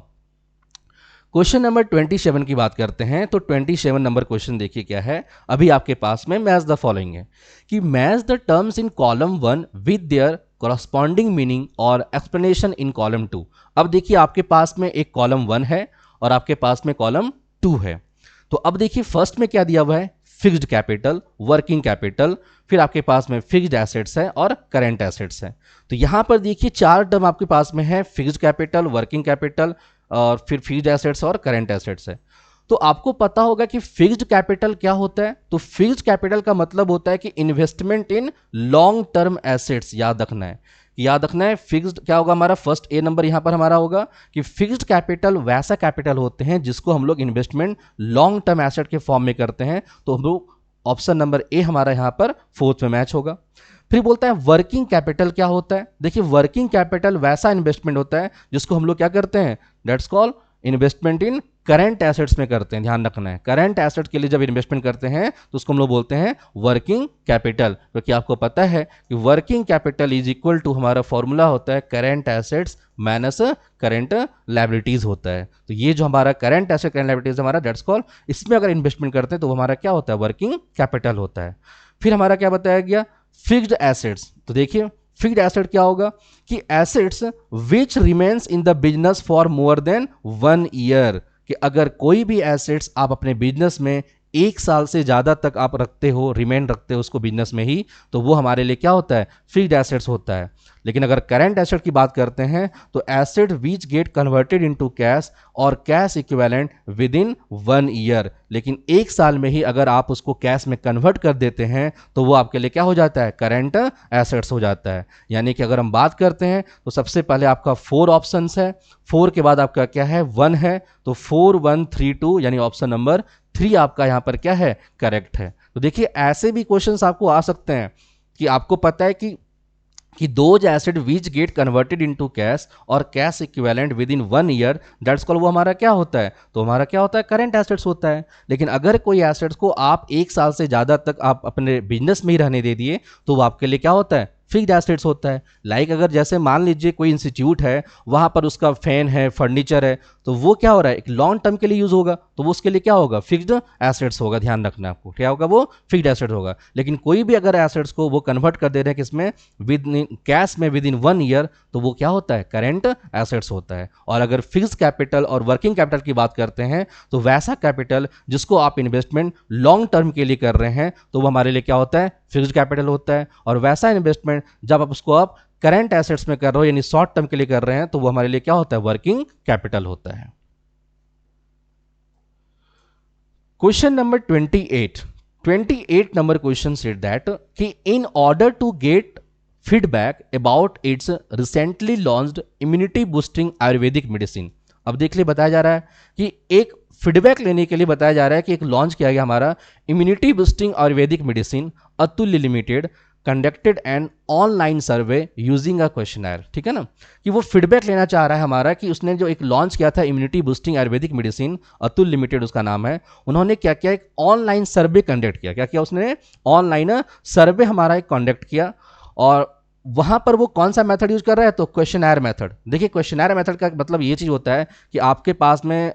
क्वेश्चन नंबर 27 की बात करते हैं। तो 27 नंबर क्वेश्चन देखिए क्या है, अभी आपके पास में मैच द फॉलोइंग है कि match the terms in column 1 with there corresponding meaning और एक्सप्लेनेशन इन कॉलम 2। अब देखिए आपके पास में एक कॉलम 1 है और आपके पास में कॉलम 2 है। तो अब देखिए फर्स्ट में क्या दिया हुआ है, फिक्स्ड कैपिटल, वर्किंग कैपिटल, फिर आपके पास में फिक्स्ड एसेट्स है और करेंट एसेट्स है। तो यहां पर देखिए 4 टर्म आपके पास में है, फिक्स्ड कैपिटल, वर्किंग कैपिटल और फिर फिक्स्ड एसेट्स और करेंट एसेट्स है। तो आपको पता होगा कि फिक्स्ड कैपिटल क्या होता है, तो फिक्स्ड कैपिटल का मतलब होता है कि investment in long term assets. याद रखना है, याद रखना है फिक्स्ड क्या होगा हमारा, फर्स्ट ए नंबर यहां पर हमारा होगा कि फिक्स्ड कैपिटल वैसा कैपिटल होते हैं जिसको हम लोग इन्वेस्टमेंट लॉन्ग टर्म एसेट के फॉर्म में करते हैं। तो हम लोग ऑप्शन नंबर ए हमारा यहां पर 4th में मैच होगा। फिर बोलता है वर्किंग कैपिटल क्या होता है, देखिए वर्किंग कैपिटल वैसा इन्वेस्टमेंट होता है जिसको हम लोग क्या करते हैं, that's called investment in current assets में करते हैं। ध्यान रखना है, करंट एसेट के लिए जब इन्वेस्टमेंट करते हैं तो उसको हम लोग बोलते हैं वर्किंग कैपिटल, क्योंकि आपको पता है कि working capital is equal to हमारा फॉर्मूला होता है current assets minus current liabilities होता है। तो ये जो हमारा करंट एसेट करंट लायबिलिटीज हमारा दैट्स कॉल्ड, इसमें अगर इन्वेस्टमेंट करते हैं तो हमारा क्या होता है, वर्किंग कैपिटल होता है। फिर हमारा क्या बताया गया, फिक्स्ड एसेट्स। तो देखिए फिक्स्ड एसेट क्या होगा कि assets which remains in the business for more than 1 year, कि अगर कोई भी एसेट्स आप अपने बिजनेस में 1 साल से ज़्यादा तक आप रखते हो, रिमेन रखते हो उसको बिजनेस में ही, तो वो हमारे लिए क्या होता है, फिक्स्ड एसेट्स होता है। लेकिन अगर करंट एसेट की बात करते हैं तो asset which get converted into cash और cash equivalent within 1 year, लेकिन 1 साल में ही अगर आप उसको कैश में कन्वर्ट कर देते हैं तो वो आपके लिए क्या हो जाता है, करंट एसेट्स हो जाता है। यानी कि अगर हम बात करते हैं तो सबसे पहले आपका 4 ऑप्शंस है, 4 के बाद आपका क्या है, 1 है, तो 4 1 3 2 यानी ऑप्शन नंबर 3 आपका यहां पर क्या है, करेक्ट है। तो देखिए ऐसे भी क्वेश्चंस आपको आ सकते हैं कि आपको पता है कि those asset which get converted into cash और cash equivalent within 1 year, that's called, वो हमारा क्या होता है, तो हमारा क्या होता है, करंट एसेट्स होता है। लेकिन अगर कोई एसेट्स को आप 1 साल से ज़्यादा तक आप अपने बिजनेस में ही रहने दे दिए तो वो आपके लिए क्या होता है, फिक्स्ड एसेट्स होता है। लाइक अगर जैसे मान लीजिए कोई इंस्टीट्यूट है, वहाँ पर उसका फैन है, फर्नीचर है, तो वो क्या हो रहा है, एक लॉन्ग टर्म के लिए यूज़ होगा, तो वो उसके लिए क्या होगा, फिक्स्ड एसेट्स होगा। ध्यान रखना आपको, क्या होगा, वो फिक्स्ड एसेट होगा। लेकिन कोई भी अगर एसेट्स को वो कन्वर्ट कर दे रहे हैं किसमें, विद कैश में विद इन 1 ईयर, तो वो क्या होता है, करेंट एसेट्स होता है। और अगर फिक्स्ड कैपिटल और वर्किंग कैपिटल की बात करते हैं तो वैसा कैपिटल जिसको आप इन्वेस्टमेंट लॉन्ग टर्म के लिए कर रहे हैं तो वो हमारे लिए क्या होता है, फिक्स्ड कैपिटल होता है। और वैसा इन्वेस्टमेंट जब आप उसको आप करंट एसेट्स में कर रहे हो यानी शॉर्ट टर्म के लिए कर रहे हैं तो वो हमारे लिए क्या होता है, वर्किंग कैपिटल होता है। Question number 28 number question said that कि in order to get feedback about its recently launched immunity boosting Ayurvedic medicine. अब देख लिए बताया जा रहा है कि एक फीडबैक लेने के लिए बताया जा रहा है कि एक लॉन्च किया गया हमारा immunity boosting Ayurvedic medicine Atulya limited conducted an online survey using a questionnaire. ठीक है ना, कि वो फीडबैक लेना चाह रहा है हमारा कि उसने जो एक लॉन्च किया था immunity boosting Ayurvedic medicine Atul limited उसका नाम है, उन्होंने क्या किया, एक ऑनलाइन सर्वे कंडक्ट किया। क्या किया उसने, ऑनलाइन सर्वे हमारा एक कंडक्ट किया। और वहां पर वो कौन सा मेथड यूज कर रहा है, तो क्वेश्चनर मेथड। देखिए क्वेश्चनर मेथड का मतलब ये चीज होता है कि आपके पास में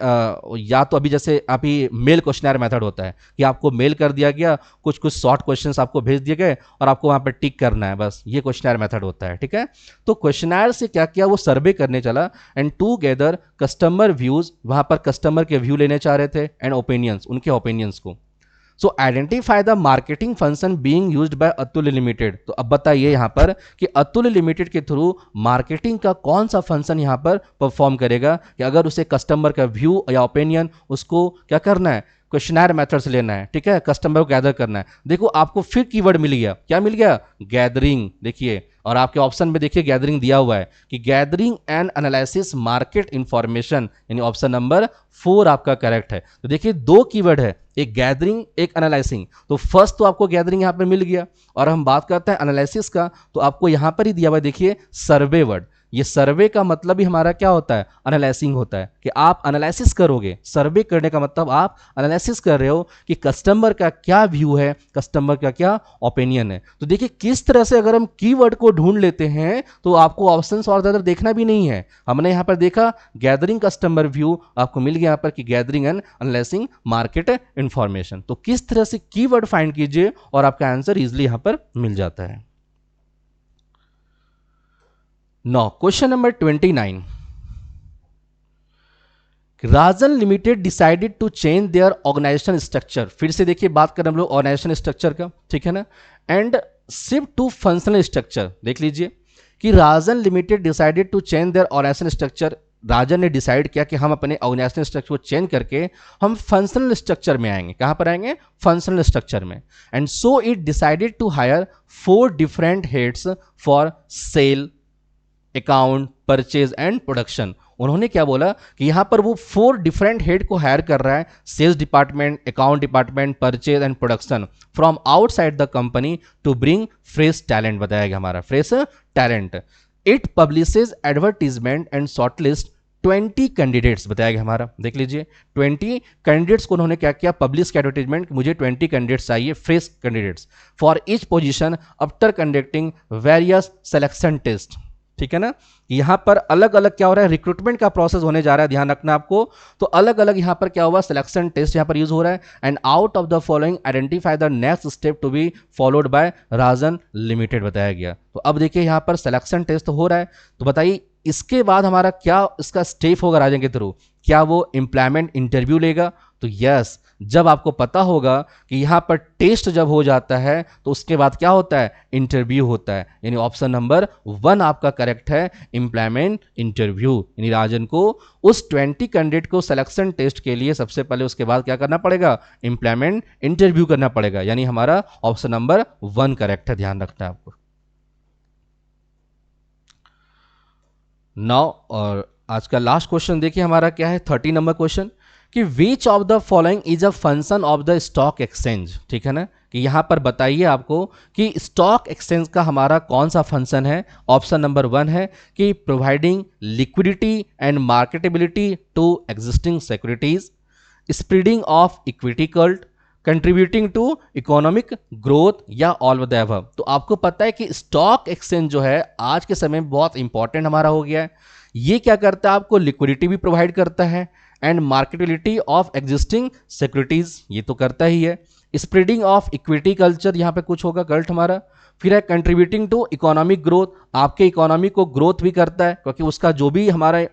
या तो अभी जैसे अभी मेल क्वेश्चनर मेथड होता है कि आपको मेल कर दिया गया, कुछ कुछ शॉर्ट क्वेश्चंस आपको भेज दिए गए और आपको वहां पर टिक करना है, बस ये क्वेश्चनर मेथड होता है। ठीक है, तो क्वेश्चनर से क्या किया, वो सर्वे करने चला and to gather customer views, वहां पर कस्टमर के व्यू लेने चाह रहे थे एंड ओपिनियंस, उनके ओपिनियंस को। सो identify the marketing function being used by अतुल्य लिमिटेड। तो अब बताइए यहां पर कि अतुल्य लिमिटेड के थ्रू मार्केटिंग का कौन सा फंक्शन यहां पर परफॉर्म करेगा, कि अगर उसे कस्टमर का व्यू या ओपिनियन उसको क्या करना है, क्वेश्चनर मेथड से लेना है। ठीक है, कस्टमर को गैदर करना है। देखो आपको फिर कीवर्ड मिल गया, क्या मिल गया, गैदरिंग। देखिए और आपके ऑप्शन में देखिए गैदरिंग दिया हुआ है कि gathering and analysis market information, यानी ऑप्शन नंबर 4 आपका करेक्ट है। तो देखिए 2 कीवर्ड है, एक गैदरिंग एक एनालाइसिंग। तो फर्स्ट तो आपको गैदरिंग यहां पर मिल गया, और हम बात करते हैं एनालिसिस का, तो आपको यहां पर ही दिया हुआ है, देखिए सर्वे वर्ड। ये सर्वे का मतलब ही हमारा क्या होता है, एनालाइसिंग होता है, कि आप एनालिसिस करोगे। सर्वे करने का मतलब आप एनालिसिस कर रहे हो कि कस्टमर का क्या व्यू है, कस्टमर का क्या ओपिनियन है। तो देखिए किस तरह से अगर हम कीवर्ड को ढूंढ लेते हैं तो आपको ऑप्शंस और ज्यादा देखना भी नहीं है। हमने यहां पर देखा गैदरिंग कस्टमर व्यू, आपको मिल गया यहां पर कि गैदरिंग एंड एनालाइसिंग मार्केट इंफॉर्मेशन। तो किस तरह से कीवर्ड फाइंड कीजिए और आपका आंसर इजिली यहां पर मिल जाता है। Now, question number 29. Rajan limited decided to change their organisation structure. फिर से देखिए बात करें हम लोग ऑर्गेनाइजेशन स्ट्रक्चर का, ठीक है ना, and shift to functional structure. देख लीजिए कि Rajan limited decided to change their organisation structure. Rajan ने डिसाइड किया कि हम अपने ऑर्गेनाइजेशन स्ट्रक्चर को चेंज करके हम फंक्शनल स्ट्रक्चर में आएंगे। कहां पर आएंगे, फंक्शनल स्ट्रक्चर में। And so it decided to hire 4 different heads for sale, account, purchase and production. उन्होंने क्या बोला कि यहां पर वो 4 डिफरेंट हेड को हायर कर रहा है, sales department, account department, purchase and production, from outside the company to bring fresh talent. बताया गया हमारा fresh talent. It publishes advertisement and shortlist 20 candidates. बताया गया हमारा, देख लीजिए 20 कैंडिडेट्स को उन्होंने क्या किया, पब्लिश किया एडवर्टीजमेंट, मुझे 20 कैंडिडेट्स चाहिए, fresh candidates, for each position after conducting various selection test. ठीक है ना, यहां पर अलग अलग क्या हो रहा है, रिक्रूटमेंट का प्रोसेस होने जा रहा है, ध्यान रखना आपको। तो अलग अलग यहां पर क्या हुआ, सिलेक्शन टेस्ट यहां पर यूज हो रहा है। And out of the following identify the next step to be followed by Rajan limited. बताया गया। तो अब देखिए यहां पर सिलेक्शन टेस्ट हो रहा है, तो बताइए इसके बाद हमारा क्या इसका स्टेप होगा राजन के थ्रू, क्या वो एम्प्लॉयमेंट इंटरव्यू लेगा? तो यस, जब आपको पता होगा कि यहाँ पर टेस्ट जब हो जाता है तो उसके बाद क्या होता है, इंटरव्यू होता है। यानी ऑप्शन नंबर 1 आपका करेक्ट है, एम्प्लॉयमेंट इंटरव्यू। यानी राजन को उस 20 कैंडिडेट को सिलेक्शन टेस्ट के लिए सबसे पहले उसके बाद क्या करना पड़ेगा, एम्प्लॉयमेंट इंटरव्यू करना पड़ेगा। यानी हमारा ऑप्शन नंबर 1 करेक्ट है, ध्यान रखना है आपको। नाउ और आज का लास्ट क्वेश्चन देखिए हमारा क्या है, 30 नंबर क्वेश्चन, कि which of the following is a function of the stock exchange. ठीक है ना, कि यहां पर बताइए आपको कि स्टॉक एक्सचेंज का हमारा कौन सा फंक्शन है। ऑप्शन नंबर 1 है कि providing liquidity and marketability to existing securities, spreading of equity cult, contributing to economic growth, या ऑल ऑफ द अबव। तो आपको पता है कि स्टॉक एक्सचेंज जो है आज के समय में बहुत इंपॉर्टेंट हमारा हो गया है। ये क्या करता है, आपको लिक्विडिटी भी प्रोवाइड करता है and marketability of existing securities, ये तो करता ही है। स्प्रेडिंग ऑफ इक्विटी कल्चर, यहाँ पे कुछ होगा कल्ट हमारा। फिर है कंट्रीब्यूटिंग टू इकोनॉमिक ग्रोथ, आपके इकोनॉमी को ग्रोथ भी करता है, क्योंकि उसका जो भी हमारा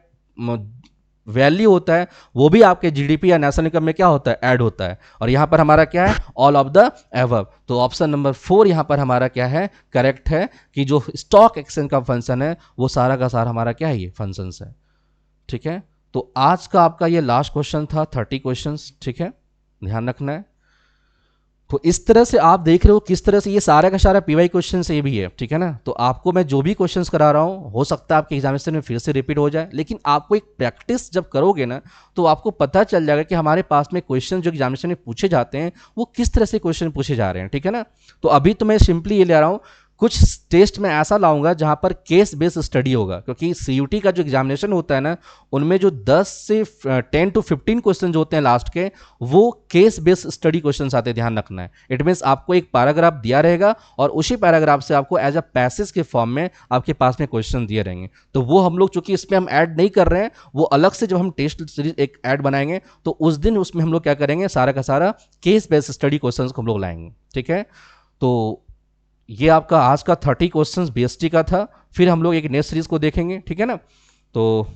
वैल्यू होता है वो भी आपके जीडीपी या नेशनल इनकम में क्या होता है, ऐड होता है। और यहां पर हमारा क्या है, ऑल ऑफ द एबव। तो ऑप्शन नंबर 4 यहां पर हमारा क्या है, करेक्ट है, कि जो स्टॉक एक्सचेंज का फंक्शन है वो सारा का सारा हमारा क्या है, ये फंक्शंस है। ठीक है, तो आज का आपका ये लास्ट क्वेश्चन था, 30 क्वेश्चंस। ठीक है, ध्यान रखना है। तो इस तरह से आप देख रहे हो किस तरह से ये सारा का सारा पीवाई क्वेश्चन से भी है। ठीक है ना, तो आपको मैं जो भी क्वेश्चंस करा रहा हूं हो सकता है आपके एग्जामिनेशन में फिर से रिपीट हो जाए, लेकिन आपको एक प्रैक्टिस जब करोगे ना तो आपको पता चल जाएगा कि हमारे पास में क्वेश्चन जो एग्जामिनेशन में पूछे जाते हैं वो किस तरह से क्वेश्चन पूछे जा रहे हैं। ठीक है ना, तो अभी तो मैं सिंपली ये ले रहा हूँ, कुछ टेस्ट में ऐसा लाऊंगा जहां पर केस बेस्ड स्टडी होगा, क्योंकि सीयूटी का जो एग्जामिनेशन होता है ना उनमें जो 10 से 10 to 15 क्वेश्चन जो होते हैं लास्ट के, वो केस बेस्ड स्टडी क्वेश्चन आते हैं, ध्यान रखना है। इट मीन्स आपको एक पैराग्राफ दिया रहेगा और उसी पैराग्राफ से आपको एज अ पैसेज के फॉर्म में आपके पास में क्वेश्चन दिए रहेंगे। तो वो हम लोग चूंकि इसमें हम ऐड नहीं कर रहे हैं, वो अलग से जब हम टेस्ट सीरीज एक ऐड बनाएंगे तो उस दिन उसमें हम लोग क्या करेंगे, सारा का सारा केस बेस्ड स्टडी क्वेश्चन को हम लोग लाएंगे। ठीक है, तो ये आपका आज का 30 क्वेश्चंस बीएसटी का था। फिर हम लोग एक नेक्स्ट सीरीज को देखेंगे। ठीक है ना, तो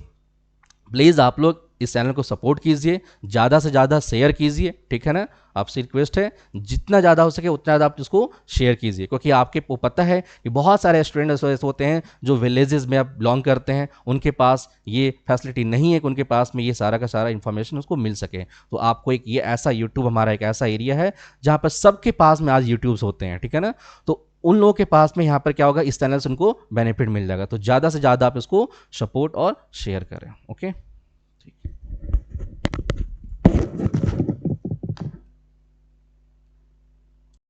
प्लीज़ आप लोग इस चैनल को सपोर्ट कीजिए, ज़्यादा से ज़्यादा शेयर कीजिए। ठीक है ना, आपसे रिक्वेस्ट है जितना ज़्यादा हो सके उतना ज़्यादा आप इसको शेयर कीजिए, क्योंकि आपके को पता है कि बहुत सारे स्टूडेंट्स ऐसे होते हैं जो विलेजेस में आप बिलोंग करते हैं, उनके पास ये फैसिलिटी नहीं है कि उनके पास में ये सारा का सारा इन्फॉर्मेशन उसको मिल सके। तो आपको एक ये ऐसा यूट्यूब हमारा एक ऐसा एरिया है जहाँ पर सबके पास में आज यूट्यूब्स होते हैं। ठीक है ना, तो उन लोगों के पास में यहाँ पर क्या होगा, इस चैनल से उनको बेनिफिट मिल जाएगा। तो ज़्यादा से ज़्यादा आप इसको सपोर्ट और शेयर करें। ओके।